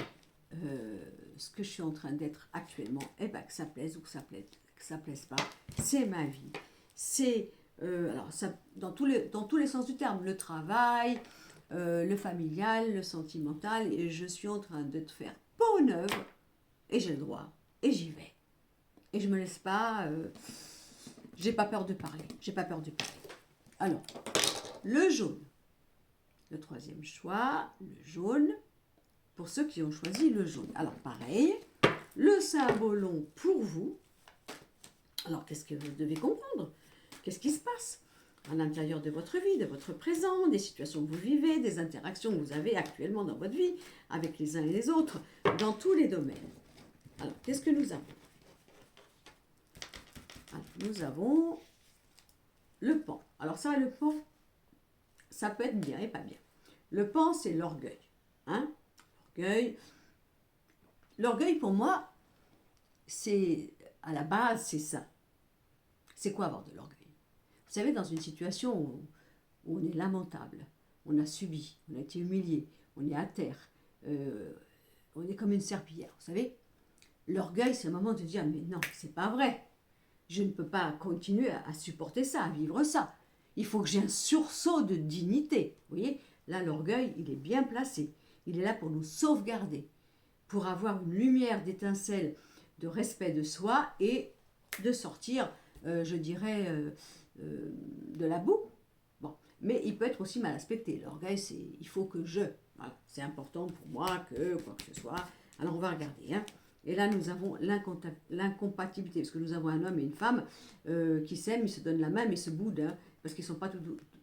ce que je suis en train d'être actuellement. Et bien, que ça plaise ou que ça plaise pas, c'est ma vie. C'est alors ça, dans tous les sens du terme, le travail, le familial, le sentimental, et je suis en train de te faire peau neuve, et j'ai le droit, et j'y vais. Et je me laisse pas, j'ai pas peur de parler, j'ai pas peur de parler. Alors, le jaune, le troisième choix, le jaune, pour ceux qui ont choisi le jaune. Alors pareil, le symbolon pour vous. Alors qu'est-ce que vous devez comprendre? Qu'est-ce qui se passe à l'intérieur de votre vie, de votre présent, des situations que vous vivez, des interactions que vous avez actuellement dans votre vie, avec les uns et les autres, dans tous les domaines. Alors, qu'est-ce que nous avons? Alors, nous avons le pan. Alors ça, le pan, ça peut être bien et pas bien. Le pan, c'est l'orgueil. Hein? L'orgueil. L'orgueil, pour moi, c'est, à la base, c'est ça. C'est quoi avoir de l'orgueil? Vous savez, dans une situation où on est lamentable, on a subi, on a été humilié, on est à terre, on est comme une serpillière, vous savez. L'orgueil, c'est le moment de dire, mais non, c'est pas vrai. Je ne peux pas continuer à supporter ça, à vivre ça. Il faut que j'ai un sursaut de dignité. Vous voyez, là, l'orgueil, il est bien placé. Il est là pour nous sauvegarder, pour avoir une lumière d'étincelle de respect de soi et de sortir, je dirais, de la boue. Bon, mais il peut être aussi mal aspecté. L'orgueil, c'est il faut que je. Voilà, c'est important pour moi que quoi que ce soit. Alors on va regarder. Hein. Et là, nous avons l'incompatibilité, parce que nous avons un homme et une femme qui s'aiment, ils se donnent la main, mais se boudent, hein, parce qu'ils ne sont pas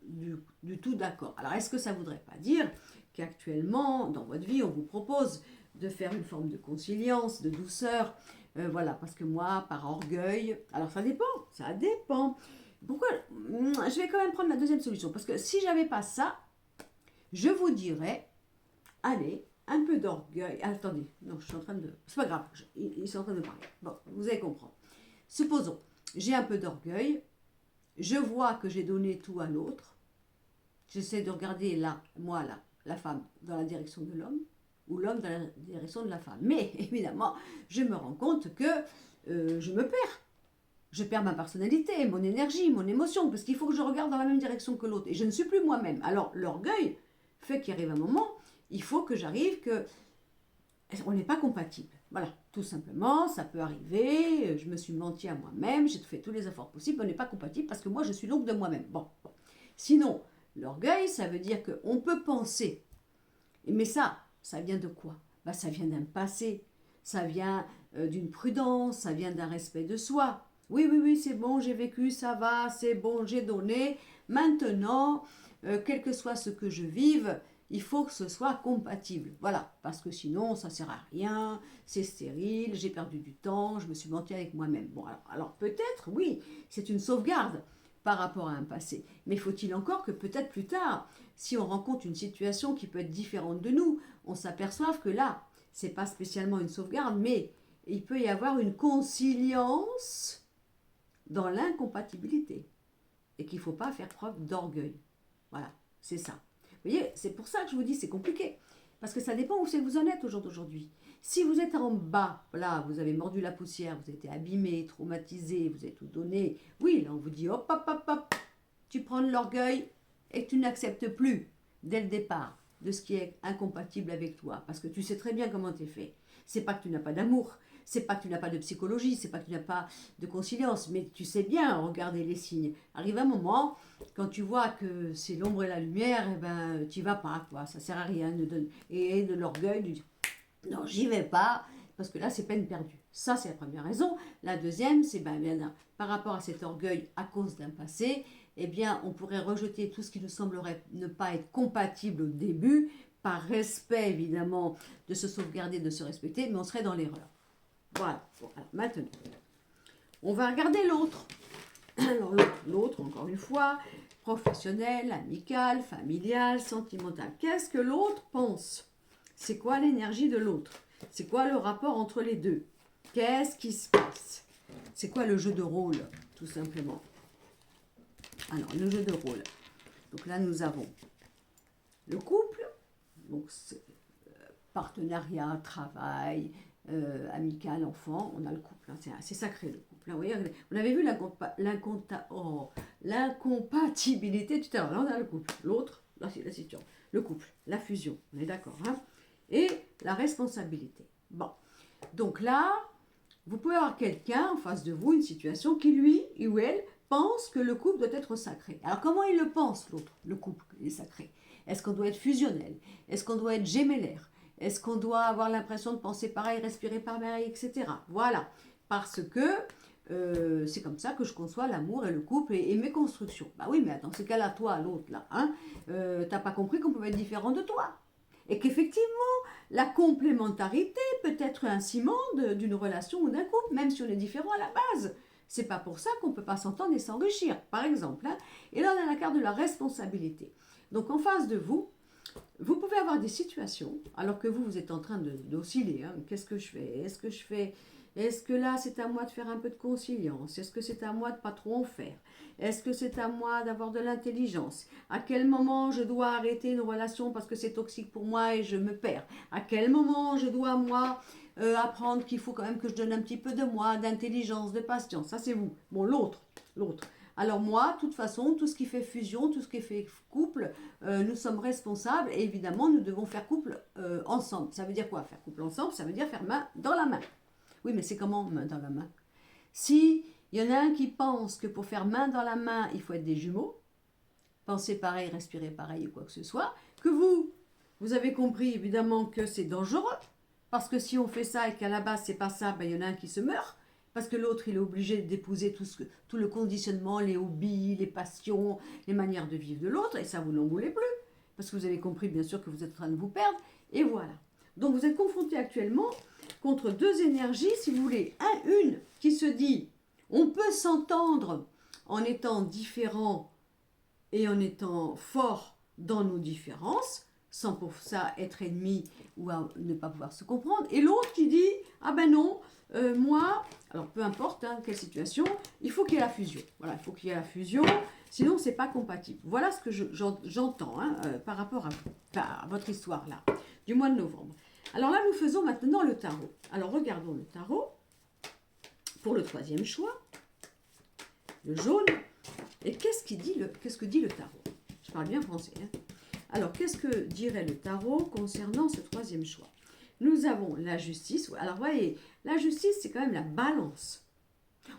du tout d'accord. Alors, est-ce que ça ne voudrait pas dire qu'actuellement, dans votre vie, on vous propose de faire une forme de conciliance, de douceur, voilà, parce que moi, par orgueil, alors ça dépend. Pourquoi? Je vais quand même prendre la deuxième solution, parce que si j'avais pas ça, je vous dirais, allez, un peu d'orgueil. Attendez, non, je suis en train de... C'est pas grave, ils sont en train de parler. Bon, vous allez comprendre. Supposons, j'ai un peu d'orgueil, je vois que j'ai donné tout à l'autre, j'essaie de regarder là, moi là, la femme dans la direction de l'homme, ou l'homme dans la direction de la femme. Mais évidemment, je me rends compte que je me perds. Je perds ma personnalité, mon énergie, mon émotion, parce qu'il faut que je regarde dans la même direction que l'autre. Et je ne suis plus moi-même. Alors l'orgueil fait qu'il arrive un moment, il faut que j'arrive que... On n'est pas compatible. Voilà, tout simplement, ça peut arriver, je me suis menti à moi-même, j'ai fait tous les efforts possibles, on n'est pas compatible parce que moi je suis l'ombre de moi-même. Bon. Sinon, l'orgueil, ça veut dire qu'on peut penser. Mais ça vient de quoi? Ça vient d'un passé, ça vient d'une prudence, ça vient d'un respect de soi. Oui, c'est bon, j'ai vécu, ça va, c'est bon, j'ai donné. Maintenant, quel que soit ce que je vive, il faut que ce soit compatible. Voilà, parce que sinon, ça ne sert à rien, c'est stérile, j'ai perdu du temps, je me suis menti avec moi-même. Bon, alors peut-être, oui, c'est une sauvegarde par rapport à un passé. Mais faut-il encore que peut-être plus tard, si on rencontre une situation qui peut être différente de nous, on s'aperçoive que là, c'est pas spécialement une sauvegarde, mais il peut y avoir une conciliance dans l'incompatibilité et qu'il ne faut pas faire preuve d'orgueil. Voilà, c'est ça. Vous voyez, c'est pour ça que je vous dis c'est compliqué. Parce que ça dépend où c'est que vous en êtes au jour d'aujourd'hui. Si vous êtes en bas, là, vous avez mordu la poussière, vous avez été abîmé, traumatisé, vous avez tout donné. Oui, là, on vous dit hop, hop, hop, hop, tu prends de l'orgueil et tu n'acceptes plus, dès le départ, de ce qui est incompatible avec toi. Parce que tu sais très bien comment tu es fait. C'est pas que tu n'as pas d'amour, c'est pas que tu n'as pas de psychologie, c'est pas que tu n'as pas de conciliance, mais tu sais bien regarder les signes. Arrive un moment, quand tu vois que c'est l'ombre et la lumière, eh ben, tu vas pas, quoi. Ça sert à rien et de l'orgueil, du non, j'y vais pas, parce que là, c'est peine perdue. Ça, c'est la première raison. La deuxième, c'est bien, par rapport à cet orgueil à cause d'un passé, eh bien, on pourrait rejeter tout ce qui nous semblerait ne pas être compatible au début, par respect, évidemment, de se sauvegarder, de se respecter, mais on serait dans l'erreur. Voilà. Bon, alors, maintenant, on va regarder l'autre. Alors, l'autre, encore une fois, professionnel, amical, familial, sentimental. Qu'est-ce que l'autre pense ? C'est quoi l'énergie de l'autre? C'est quoi le rapport entre les deux? Qu'est-ce qui se passe? C'est quoi le jeu de rôle, tout simplement? Alors, le jeu de rôle. Donc là, nous avons le couple, donc partenariat, travail, amical, enfant. On a le couple, hein, c'est assez sacré le couple. Hein, vous voyez, on avait vu l'incompatibilité tout à l'heure. Là, on a le couple. L'autre, là, c'est la situation. Le couple, la fusion, on est d'accord, hein? Et la responsabilité. Bon, donc là, vous pouvez avoir quelqu'un en face de vous, une situation qui, lui ou elle, pense que le couple doit être sacré. Alors, comment il le pense, l'autre, le couple est sacré? Est-ce qu'on doit être fusionnel? Est-ce qu'on doit être gémellaire? Est-ce qu'on doit avoir l'impression de penser pareil, respirer pareil, etc. Voilà, parce que c'est comme ça que je conçois l'amour et le couple et mes constructions. Bah oui, mais dans ce cas-là, toi, l'autre, là, hein, t'as pas compris qu'on pouvait être différent de toi. Et qu'effectivement, la complémentarité peut être un ciment d'une relation ou d'un couple, même si on est différent à la base. C'est pas pour ça qu'on ne peut pas s'entendre et s'enrichir, par exemple. Hein. Et là, on a la carte de la responsabilité. Donc, en face de vous, vous pouvez avoir des situations, alors que vous êtes en train d'osciller. Hein. Qu'est-ce que je fais? Est-ce que là, c'est à moi de faire un peu de conciliance? Est-ce que c'est à moi de pas trop en faire? Est-ce que c'est à moi d'avoir de l'intelligence? À quel moment je dois arrêter une relation parce que c'est toxique pour moi et je me perds? À quel moment je dois, moi, apprendre qu'il faut quand même que je donne un petit peu de moi, d'intelligence, de patience? Ça, c'est vous. Bon, l'autre. Alors moi, de toute façon, tout ce qui fait fusion, tout ce qui fait couple, nous sommes responsables et évidemment, nous devons faire couple ensemble. Ça veut dire quoi, faire couple ensemble? Ça veut dire faire main dans la main. Oui, mais c'est comment main dans la main? Si il y en a un qui pense que pour faire main dans la main, il faut être des jumeaux, penser pareil, respirer pareil ou quoi que ce soit, que vous avez compris évidemment que c'est dangereux, parce que si on fait ça et qu'à la base c'est pas ça, ben, il y en a un qui se meurt, parce que l'autre il est obligé d'épouser tout le conditionnement, les hobbies, les passions, les manières de vivre de l'autre, et ça vous n'en voulez plus, parce que vous avez compris bien sûr que vous êtes en train de vous perdre, et voilà. Donc vous êtes confronté actuellement contre deux énergies, si vous voulez, une qui se dit on peut s'entendre en étant différent et en étant fort dans nos différences, sans pour ça être ennemi ou ne pas pouvoir se comprendre. Et l'autre qui dit, ah ben non, moi, alors peu importe hein, quelle situation, il faut qu'il y ait la fusion. Voilà, il faut qu'il y ait la fusion, sinon c'est pas compatible. Voilà ce que j'entends hein, par rapport à votre histoire là, du mois de novembre. Alors là, nous faisons maintenant le tarot. Alors regardons le tarot pour le troisième choix, le jaune. Et qu'est-ce que dit le tarot? Je parle bien français. Hein. Alors, qu'est-ce que dirait le tarot concernant ce troisième choix? Nous avons la justice. Alors, voyez, la justice, c'est quand même la balance.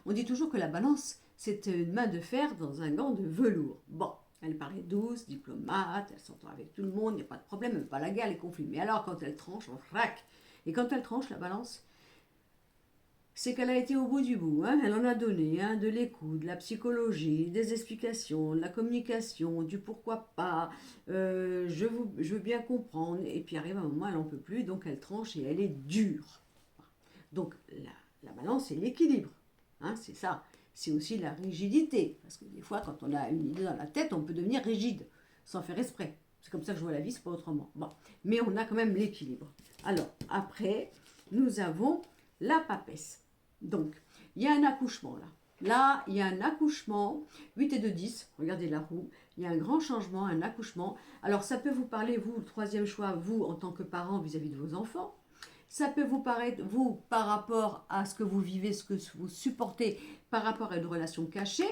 On dit toujours que la balance, c'est une main de fer dans un gant de velours. Bon, elle paraît douce, diplomate, elle s'entend avec tout le monde, il n'y a pas de problème, même pas la guerre, les conflits. Mais alors, quand elle tranche, on frappe. Et quand elle tranche, la balance, c'est qu'elle a été au bout du bout. Hein. Elle en a donné hein, de l'écoute, de la psychologie, des explications, de la communication, du pourquoi pas. Je veux bien comprendre. Et puis arrive un moment, elle n'en peut plus, donc elle tranche et elle est dure. Donc la balance, c'est l'équilibre. Hein, c'est ça. C'est aussi la rigidité. Parce que des fois, quand on a une idée dans la tête, on peut devenir rigide, sans faire exprès. C'est comme ça que je vois la vie, c'est pas autrement. Bon. Mais on a quand même l'équilibre. Alors, après, nous avons la papesse. Donc, il y a un accouchement là. Là, il y a un accouchement, 8 et 2, 10, regardez la roue, il y a un grand changement, un accouchement. Alors, ça peut vous parler, vous, le troisième choix, vous, en tant que parent vis-à-vis de vos enfants. Ça peut vous paraître, vous, par rapport à ce que vous vivez, ce que vous supportez, par rapport à une relation cachée.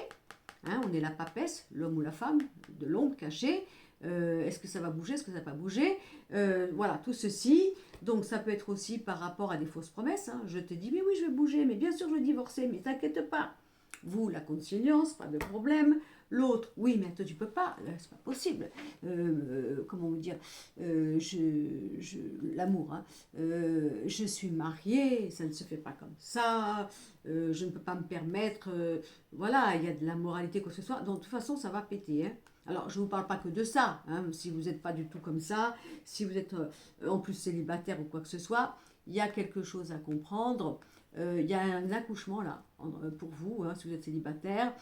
Hein, on est la papesse, l'homme ou la femme, de l'ombre cachée. Est-ce que ça va bouger, est-ce que ça va pas bouger? Voilà, tout ceci. Donc ça peut être aussi par rapport à des fausses promesses. Hein. Je te dis, mais oui, je vais bouger, mais bien sûr, je vais divorcer, mais t'inquiète pas. Vous, la conciliance, pas de problème. L'autre, oui, mais toi, tu peux pas, c'est pas possible. Comment vous dire, l'amour, hein. Je suis mariée, ça ne se fait pas comme ça. Je ne peux pas me permettre. Voilà, il y a de la moralité, quoi que ce soit. Donc, de toute façon, ça va péter. Hein. Alors, je ne vous parle pas que de ça. Hein, si vous n'êtes pas du tout comme ça, si vous êtes en plus célibataire ou quoi que ce soit, il y a quelque chose à comprendre. Il y a un accouchement là pour vous, hein, si vous êtes célibataire,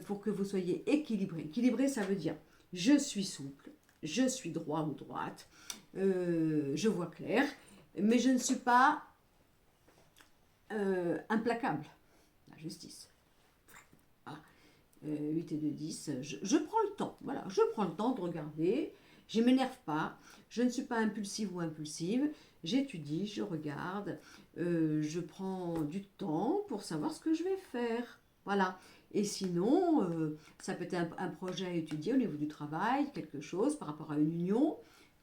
pour que vous soyez équilibré. Équilibré, ça veut dire je suis souple, je suis droit ou droite, je vois clair, mais je ne suis pas implacable. La justice. Voilà. 8 et 2, 10, je prends le temps, voilà, je prends le temps de regarder, je ne m'énerve pas, je ne suis pas impulsive ou impulsive, j'étudie, je regarde, je prends du temps pour savoir ce que je vais faire. Voilà. Et sinon, ça peut être un projet à étudier au niveau du travail, quelque chose par rapport à une union.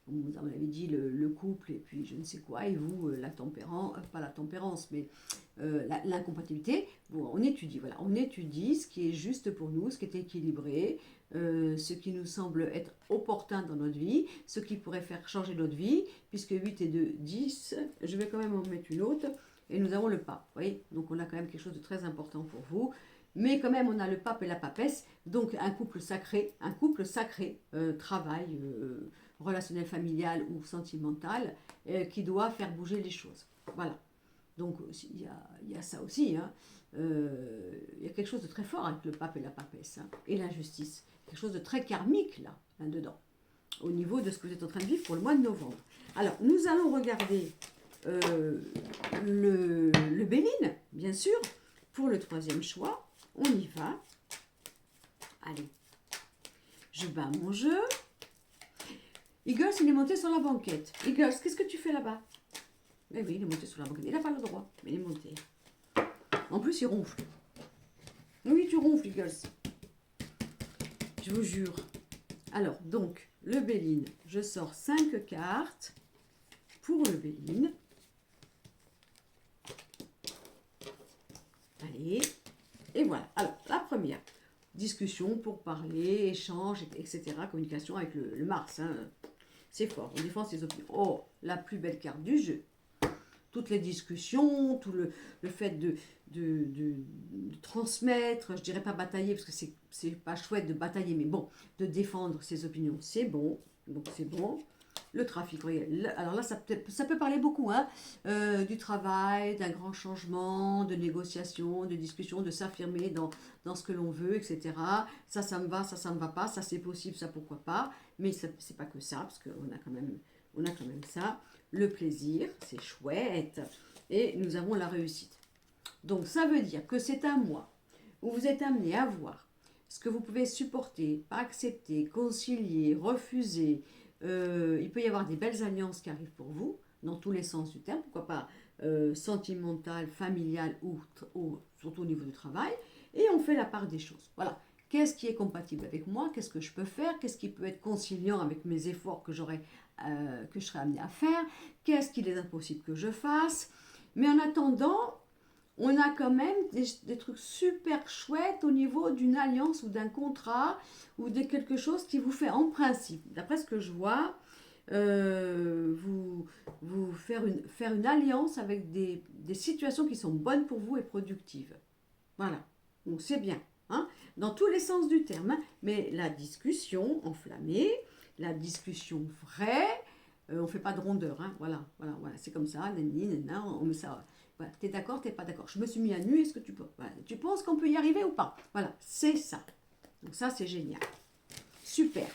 Vous en avez dit le couple et puis je ne sais quoi, et vous, la tempérance, pas la tempérance, mais l'incompatibilité. Bon, on étudie, voilà, on étudie ce qui est juste pour nous, ce qui est équilibré, ce qui nous semble être opportun dans notre vie, ce qui pourrait faire changer notre vie, puisque 8 et 2, 10, je vais quand même en mettre une autre, et nous avons le pape, vous voyez, donc on a quand même quelque chose de très important pour vous, mais quand même on a le pape et la papesse, donc un couple sacré, travail, relationnel, familial ou sentimental, qui doit faire bouger les choses, voilà. Donc il y a ça aussi, hein. Il y a quelque chose de très fort avec le pape et la papesse, hein, et l'injustice. Quelque chose de très karmique là, dedans, au niveau de ce que vous êtes en train de vivre pour le mois de novembre. Alors, nous allons regarder le Béline, bien sûr, pour le troisième choix. On y va. Allez, je bats mon jeu. Eagles, il est monté sur la banquette. Eagles, qu'est-ce que tu fais là-bas? Eh oui, il est monté sur la banquette. Il n'a pas le droit, mais il est monté. En plus, il ronfle. Oui, tu ronfles, Eagles. Je vous jure. Alors, donc, le Béline. Je sors 5 cartes pour le Béline. Allez. Et voilà. Alors, la première. Discussion pour parler, échange, etc. Communication avec le Mars. Hein. C'est fort. On défend ses opinions. Oh, la plus belle carte du jeu. Toutes les discussions, tout le fait de transmettre, je dirais pas batailler, parce que c'est pas chouette de batailler, mais bon, de défendre ses opinions, c'est bon. Donc c'est bon. Le trafic, voyez, alors là, ça peut parler beaucoup, hein, du travail, d'un grand changement, de négociation, de discussion, de s'affirmer dans ce que l'on veut, etc. Ça me va, ça me va pas, ça c'est possible, ça pourquoi pas, mais c'est pas que ça, parce qu'on a quand même ça. Le plaisir, c'est chouette, et nous avons la réussite. Donc ça veut dire que c'est un mois où vous êtes amené à voir ce que vous pouvez supporter, pas accepter, concilier, refuser. Il peut y avoir des belles alliances qui arrivent pour vous, dans tous les sens du terme, pourquoi pas sentimental, familial ou surtout au niveau du travail, et on fait la part des choses. Voilà. Qu'est-ce qui est compatible avec moi? Qu'est-ce que je peux faire? Qu'est-ce qui peut être conciliant avec mes efforts que je serai amené à faire? Qu'est-ce qu'il est impossible que je fasse? Mais en attendant, on a quand même des trucs super chouettes au niveau d'une alliance ou d'un contrat ou de quelque chose qui vous fait en principe, d'après ce que je vois, vous faire une alliance avec des situations qui sont bonnes pour vous et productives. Voilà, donc c'est bien. Hein, dans tous les sens du terme, hein, mais la discussion enflammée, la discussion vraie, on ne fait pas de rondeur, hein, voilà, c'est comme ça, on met ça, voilà, t'es d'accord, t'es pas d'accord, je me suis mis à nu, est-ce que tu peux, voilà, tu penses qu'on peut y arriver ou pas, voilà, c'est ça, donc ça c'est génial, super,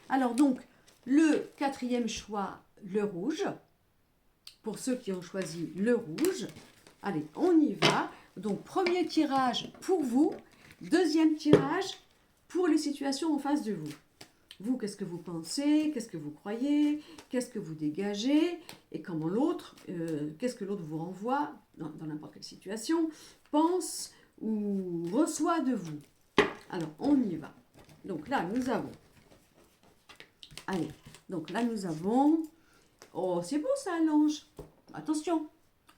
alors donc, le quatrième choix, le rouge, pour ceux qui ont choisi le rouge, allez, on y va. Donc, premier tirage pour vous. Deuxième tirage pour les situations en face de vous. Vous, qu'est-ce que vous pensez? Qu'est-ce que vous croyez? Qu'est-ce que vous dégagez? Et comment l'autre, qu'est-ce que l'autre vous renvoie dans n'importe quelle situation, pense ou reçoit de vous? Alors, on y va. Donc là, nous avons... Allez, donc là, nous avons... Oh, c'est beau ça, l'ange. Attention,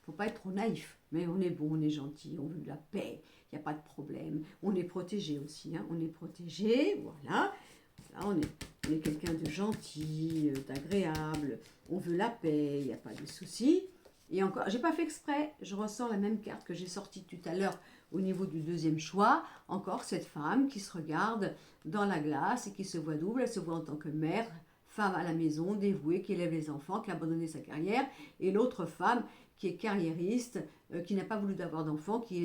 faut pas être trop naïf. Mais on est bon, on est gentil, on veut de la paix. Il n'y a pas de problème. On est protégé aussi. Hein. On est protégé, voilà. Là, on est quelqu'un de gentil, d'agréable. On veut la paix, il n'y a pas de souci. Et encore, j'ai pas fait exprès. Je ressens la même carte que j'ai sortie tout à l'heure au niveau du deuxième choix. Encore cette femme qui se regarde dans la glace et qui se voit double. Elle se voit en tant que mère, femme à la maison, dévouée, qui élève les enfants, qui a abandonné sa carrière. Et l'autre femme qui est carriériste, qui n'a pas voulu d'avoir d'enfants, qui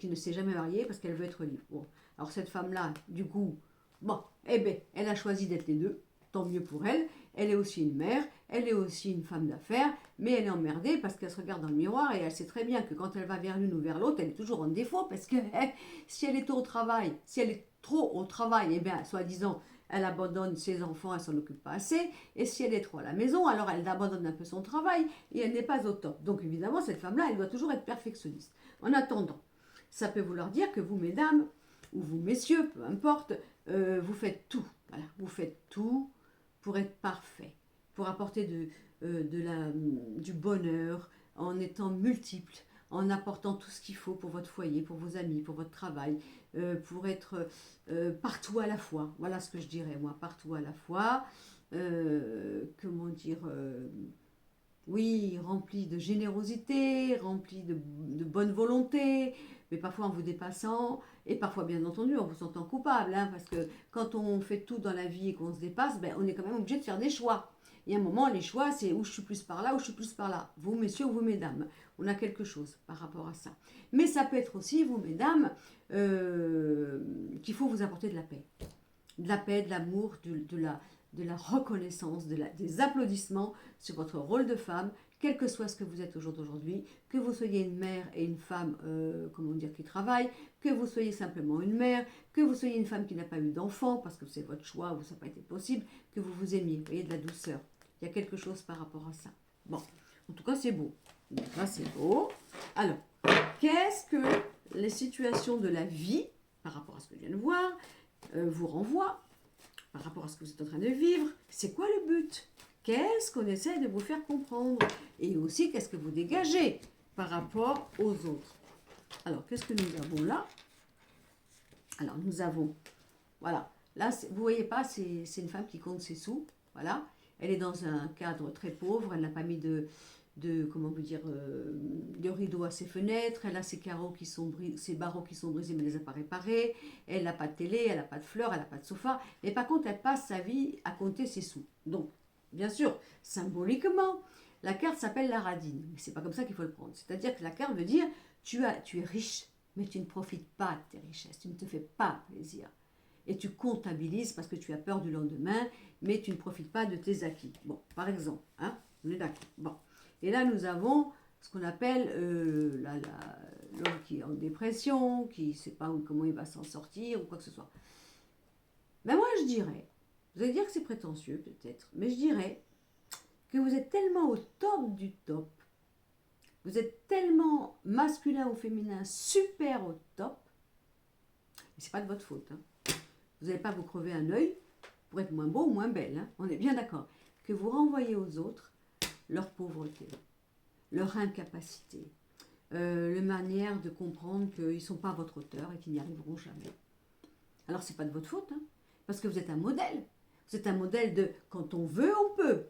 ne s'est jamais mariée parce qu'elle veut être libre. Bon. Alors cette femme-là, du coup, bon, eh bien, elle a choisi d'être les deux, tant mieux pour elle. Elle est aussi une mère, elle est aussi une femme d'affaires, mais elle est emmerdée parce qu'elle se regarde dans le miroir et elle sait très bien que quand elle va vers l'une ou vers l'autre, elle est toujours en défaut parce que si elle est trop au travail, eh bien, soi-disant, elle abandonne ses enfants, elle s'en occupe pas assez. Et si elle est trop à la maison, alors elle abandonne un peu son travail et elle n'est pas au top. Donc évidemment, cette femme-là, elle doit toujours être perfectionniste. En attendant, ça peut vouloir dire que vous, mesdames, ou vous, messieurs, peu importe, vous faites tout. Voilà, vous faites tout pour être parfait, pour apporter du bonheur, en étant multiple, en apportant tout ce qu'il faut pour votre foyer, pour vos amis, pour votre travail, pour être partout à la fois. Voilà ce que je dirais, moi, partout à la fois. Comment dire oui, rempli de générosité, rempli de bonne volonté, mais parfois en vous dépassant, et parfois bien entendu en vous sentant coupable, hein, parce que quand on fait tout dans la vie et qu'on se dépasse, ben, on est quand même obligé de faire des choix. Il y a un moment, les choix, c'est où je suis plus par là, où je suis plus par là. Vous, messieurs, vous, mesdames, on a quelque chose par rapport à ça. Mais ça peut être aussi, vous, mesdames, qu'il faut vous apporter de la paix. De la paix, de l'amour, de la reconnaissance, des applaudissements sur votre rôle de femme, quel que soit ce que vous êtes au jour d'aujourd'hui, que vous soyez une mère et une femme, comment dire, qui travaille, que vous soyez simplement une mère, que vous soyez une femme qui n'a pas eu d'enfant parce que c'est votre choix ou ça n'a pas été possible, que vous vous aimiez, vous voyez, de la douceur. Il y a quelque chose par rapport à ça. Bon, en tout cas, c'est beau. Donc là, c'est beau. Alors, qu'est-ce que les situations de la vie, par rapport à ce que je viens de voir, vous renvoient par rapport à ce que vous êtes en train de vivre? C'est quoi le but? Qu'est-ce qu'on essaie de vous faire comprendre? Et aussi, qu'est-ce que vous dégagez par rapport aux autres? Alors, qu'est-ce que nous avons là? Alors, nous avons, voilà, là, vous voyez pas, c'est une femme qui compte ses sous, voilà. Elle est dans un cadre très pauvre, elle n'a pas mis comment vous dire, de rideaux à ses fenêtres, elle a ses carreaux qui sont ses barreaux qui sont brisés mais elle les a pas réparés, elle n'a pas de télé, elle n'a pas de fleurs, elle n'a pas de sofa, mais par contre elle passe sa vie à compter ses sous. Donc, bien sûr, symboliquement, la carte s'appelle la radine, mais c'est pas comme ça qu'il faut le prendre. C'est-à-dire que la carte veut dire tu es riche, mais tu ne profites pas de tes richesses, tu ne te fais pas plaisir. Et tu comptabilises parce que tu as peur du lendemain, mais tu ne profites pas de tes acquis. Bon, par exemple, hein, on est d'accord. Bon. Et là, nous avons ce qu'on appelle l'homme qui est en dépression, qui ne sait pas comment il va s'en sortir ou quoi que ce soit. Mais moi, je dirais, vous allez dire que c'est prétentieux peut-être, mais je dirais que vous êtes tellement au top du top, vous êtes tellement masculin ou féminin super au top, et c'est pas de votre faute, hein. Vous n'allez pas vous crever un œil pour être moins beau ou moins belle, hein. On est bien d'accord, que vous renvoyez aux autres leur pauvreté, leur incapacité, la manière de comprendre qu'ils ne sont pas à votre hauteur et qu'ils n'y arriveront jamais. Alors c'est pas de votre faute, hein, parce que vous êtes un modèle. Vous êtes un modèle de quand on veut, on peut.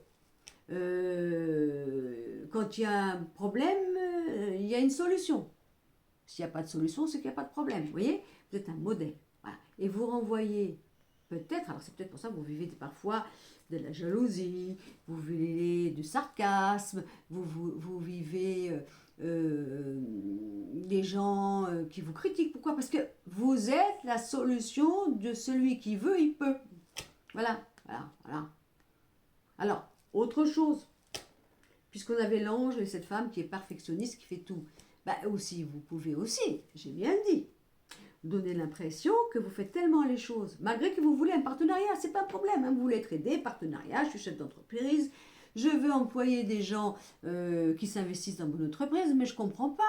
Quand il y a un problème, il y a une solution. S'il n'y a pas de solution, c'est qu'il n'y a pas de problème. Vous voyez, vous êtes un modèle. Voilà. Et vous renvoyez peut-être, alors c'est peut-être pour ça que vous vivez parfois de la jalousie, vous vivez du sarcasme, vous vivez des gens qui vous critiquent. Pourquoi? Parce que vous êtes la solution de celui qui veut, il peut. Voilà, voilà, voilà. Alors, autre chose, puisqu'on avait l'ange et cette femme qui est perfectionniste, qui fait tout. Bah aussi, vous pouvez aussi, j'ai bien dit, donner l'impression que vous faites tellement les choses, malgré que vous voulez un partenariat, c'est pas un problème, hein, vous voulez être aidé, partenariat, je suis chef d'entreprise, je veux employer des gens qui s'investissent dans mon entreprise, mais je comprends pas,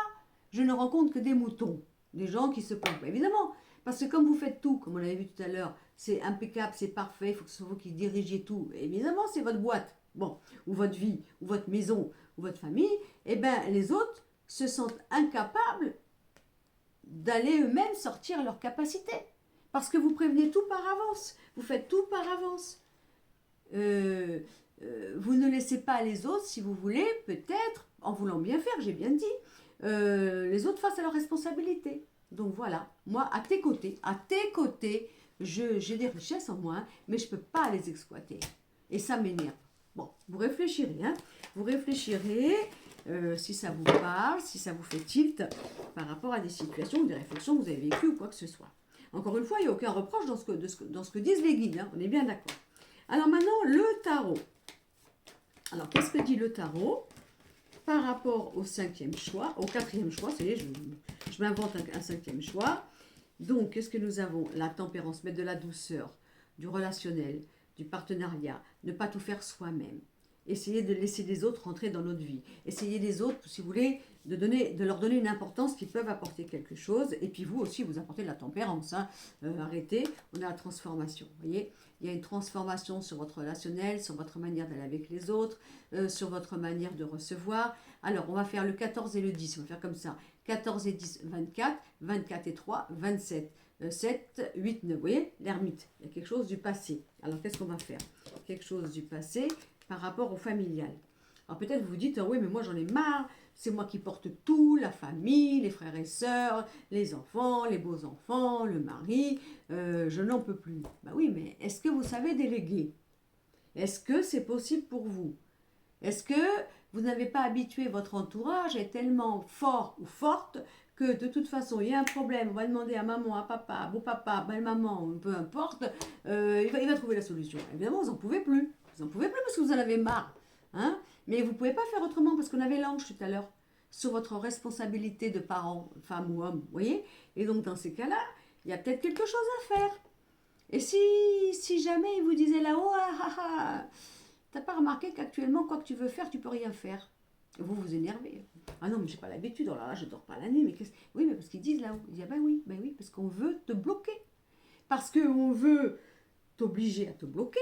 je ne rencontre que des moutons, des gens qui se plaignent, évidemment, parce que comme vous faites tout, comme on l'avait vu tout à l'heure, c'est impeccable, c'est parfait, il faut que ce soit vous qui dirigiez tout, évidemment c'est votre boîte, bon, ou votre vie, ou votre maison, ou votre famille, et bien les autres se sentent incapables d'aller eux-mêmes sortir leur capacité. Parce que vous prévenez tout par avance, vous faites tout par avance. Vous ne laissez pas les autres, si vous voulez, peut-être, en voulant bien faire, j'ai bien dit, les autres face à leurs responsabilités. Donc voilà, moi, à tes côtés, j'ai des richesses en moi, mais je ne peux pas les exploiter. Et ça m'énerve. Bon, vous réfléchirez, hein. Vous réfléchirez, si ça vous parle, si ça vous fait tilt par rapport à des situations ou des réflexions que vous avez vécues ou quoi que ce soit. Encore une fois, il n'y a aucun reproche dans ce que disent les guides, hein, on est bien d'accord. Alors maintenant, le tarot. Alors, qu'est-ce que dit le tarot par rapport au cinquième choix, au quatrième choix, ça y est, je m'invente un cinquième choix. Donc, qu'est-ce que nous avons? La tempérance, mettre de la douceur, du relationnel, du partenariat, ne pas tout faire soi-même. Essayer de laisser les autres rentrer dans notre vie. Essayer les autres, si vous voulez, de leur donner une importance qu'ils peuvent apporter quelque chose. Et puis vous aussi, vous apportez de la tempérance. Hein. Arrêtez, on a la transformation. Vous voyez, il y a une transformation sur votre relationnel, sur votre manière d'aller avec les autres, sur votre manière de recevoir. Alors, on va faire le 14 et le 10. On va faire comme ça. 14 et 10, 24. 24 et 3, 27. 7, 8, 9. Vous voyez, l'ermite. Il y a quelque chose du passé. Alors, qu'est-ce qu'on va faire? Quelque chose du passé par rapport au familial. Alors peut-être vous vous dites, oui, mais moi j'en ai marre, c'est moi qui porte tout, la famille, les frères et sœurs, les enfants, les beaux-enfants, le mari, je n'en peux plus. Ben oui, mais est-ce que vous savez déléguer? Est-ce que c'est possible pour vous? Est-ce que vous n'avez pas habitué votre entourage à être tellement fort ou forte que de toute façon, il y a un problème, on va demander à maman, à papa, à beau-papa, belle-maman, peu importe, il va trouver la solution. Évidemment, vous n'en pouvez plus. Vous n'en pouvez plus parce que vous en avez marre. Hein? Mais vous ne pouvez pas faire autrement parce qu'on avait l'ange tout à l'heure sur votre responsabilité de parent, femme ou homme. Vous voyez? Et donc, dans ces cas-là, il y a peut-être quelque chose à faire. Et si jamais il vous disait là-haut, t'as pas remarqué qu'actuellement, quoi que tu veux faire, tu peux rien faire. Vous vous énervez. Ah non, mais j'ai pas l'habitude, oh là là, je dors pas la nuit. Mais oui, mais parce qu'ils disent là-haut. Ils disent, ah ben oui, parce qu'on veut te bloquer. Parce qu'on veut t'obliger à te bloquer.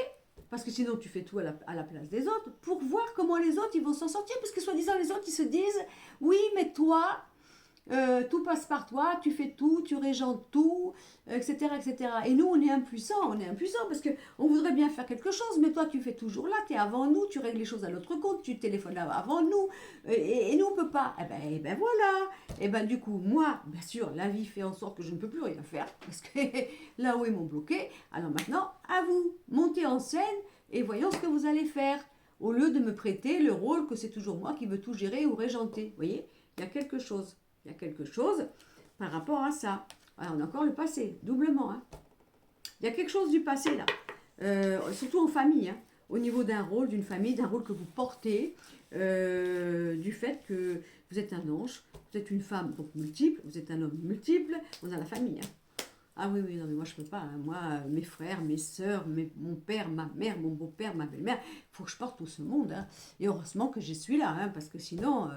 Parce que sinon, tu fais tout à la place des autres pour voir comment les autres ils vont s'en sortir. Parce que soi-disant, les autres, ils se disent, oui, mais toi, tout passe par toi, tu fais tout, tu régentes tout, etc., etc. Et nous, on est impuissants parce qu'on voudrait bien faire quelque chose, mais toi, tu fais toujours là, tu es avant nous, tu règles les choses à notre compte, tu téléphones avant nous, et nous, on ne peut pas. Eh ben voilà. Et ben du coup, moi, bien sûr, la vie fait en sorte que je ne peux plus rien faire, parce que là où ils m'ont bloqué, alors maintenant, à vous, montez en scène et voyons ce que vous allez faire, au lieu de me prêter le rôle que c'est toujours moi qui veux tout gérer ou régenter. Vous voyez, il y a quelque chose. Il y a quelque chose par rapport à ça. Alors, on a encore le passé, doublement. Hein. Il y a quelque chose du passé là, surtout en famille, hein, au niveau d'un rôle, d'une famille, d'un rôle que vous portez, du fait que vous êtes un ange, vous êtes une femme donc multiple, vous êtes un homme multiple, on a la famille. Hein. Ah oui, non, mais moi je peux pas. Hein. Moi, mes frères, mes sœurs, mon père, ma mère, mon beau-père, ma belle-mère, il faut que je porte tout ce monde. Hein. Et heureusement que je suis là, hein, parce que sinon...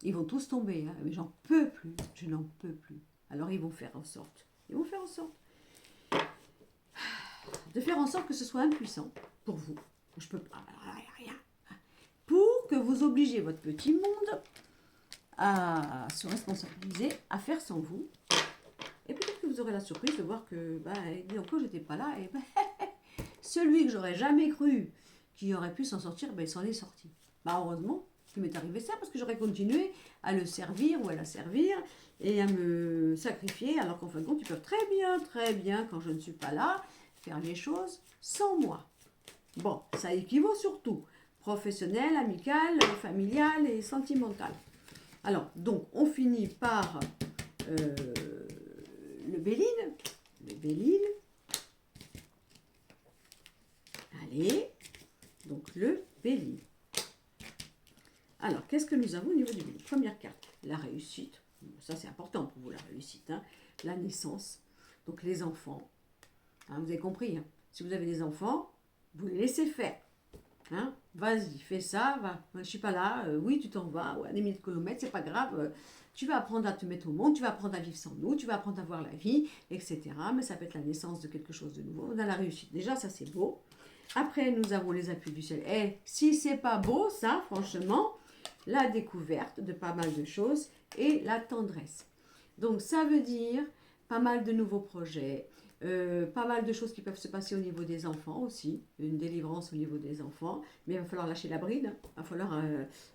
ils vont tous tomber, hein. Mais j'en peux plus, je n'en peux plus. Alors ils vont faire en sorte de faire en sorte que ce soit impuissant pour vous. Je peux pas, rien. Pour que vous obligiez votre petit monde à se responsabiliser, à faire sans vous. Et peut-être que vous aurez la surprise de voir que, encore j'étais pas là, et celui que j'aurais jamais cru qui aurait pu s'en sortir, il s'en est sorti. Heureusement, il m'est arrivé ça parce que j'aurais continué à le servir ou à la servir et à me sacrifier alors qu'en fin de compte ils peuvent très bien quand je ne suis pas là faire les choses sans moi. Bon, ça équivaut surtout professionnel, amical, familial et sentimental. Alors donc on finit par le Béline. Allez, donc le Béline. Alors, qu'est-ce que nous avons au niveau du Béline? Première carte, la réussite. Ça, c'est important pour vous, la réussite. Hein. La naissance, donc les enfants. Hein, vous avez compris. Hein. Si vous avez des enfants, vous les laissez faire. Hein. Vas-y, fais ça, va. Je suis pas là. Oui, tu t'en vas. Ouais, des milliers de kilomètres, c'est pas grave. Tu vas apprendre à te mettre au monde, tu vas apprendre à vivre sans nous, tu vas apprendre à voir la vie, etc. Mais ça peut être la naissance de quelque chose de nouveau. On a la réussite. Déjà, ça, c'est beau. Après, nous avons les appuis du ciel. Et si c'est pas beau, ça, franchement, la découverte de pas mal de choses et la tendresse. Donc, ça veut dire pas mal de nouveaux projets, pas mal de choses qui peuvent se passer au niveau des enfants aussi, une délivrance au niveau des enfants, mais il va falloir lâcher la bride, hein. Il va falloir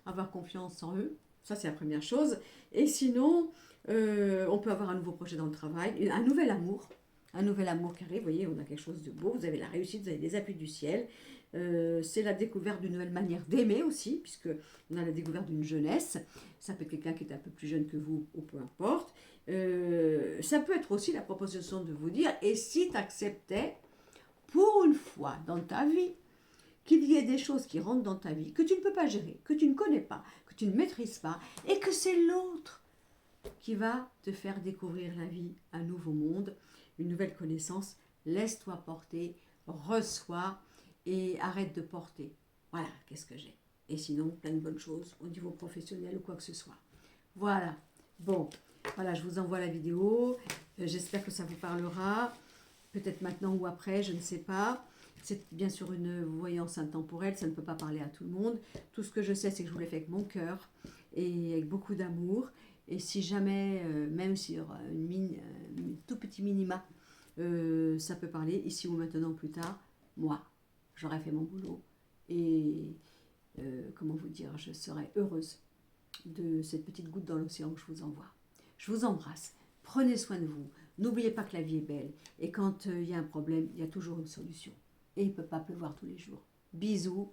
avoir confiance en eux, ça c'est la première chose. Et sinon, on peut avoir un nouveau projet dans le travail, un nouvel amour qui arrive, vous voyez, on a quelque chose de beau, vous avez la réussite, vous avez des appuis du ciel, c'est la découverte d'une nouvelle manière d'aimer aussi, puisque on a la découverte d'une jeunesse, ça peut être quelqu'un qui est un peu plus jeune que vous, ou peu importe. Ça peut être aussi la proposition de vous dire, et si tu acceptais, pour une fois dans ta vie, qu'il y ait des choses qui rentrent dans ta vie, que tu ne peux pas gérer, que tu ne connais pas, que tu ne maîtrises pas, et que c'est l'autre qui va te faire découvrir la vie, un nouveau monde, une nouvelle connaissance. Laisse-toi porter, reçois et arrête de porter. Voilà, qu'est-ce que j'ai. Et sinon, plein de bonnes choses au niveau professionnel ou quoi que ce soit. Voilà. Bon, voilà, je vous envoie la vidéo. J'espère que ça vous parlera. Peut-être maintenant ou après, je ne sais pas. C'est bien sûr une voyance intemporelle, ça ne peut pas parler à tout le monde. Tout ce que je sais, c'est que je vous l'ai fait avec mon cœur et avec beaucoup d'amour. Et si jamais, même sur une tout petit minima, ça peut parler, ici ou maintenant ou plus tard, moi, j'aurais fait mon boulot. Et comment vous dire, je serais heureuse de cette petite goutte dans l'océan que je vous envoie. Je vous embrasse. Prenez soin de vous. N'oubliez pas que la vie est belle. Et quand il y a un problème, il y a toujours une solution. Et il ne peut pas pleuvoir tous les jours. Bisous.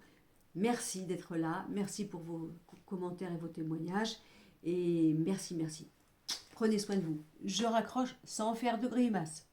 Merci d'être là. Merci pour vos commentaires et vos témoignages. Et merci, merci. Prenez soin de vous. Je raccroche sans faire de grimaces.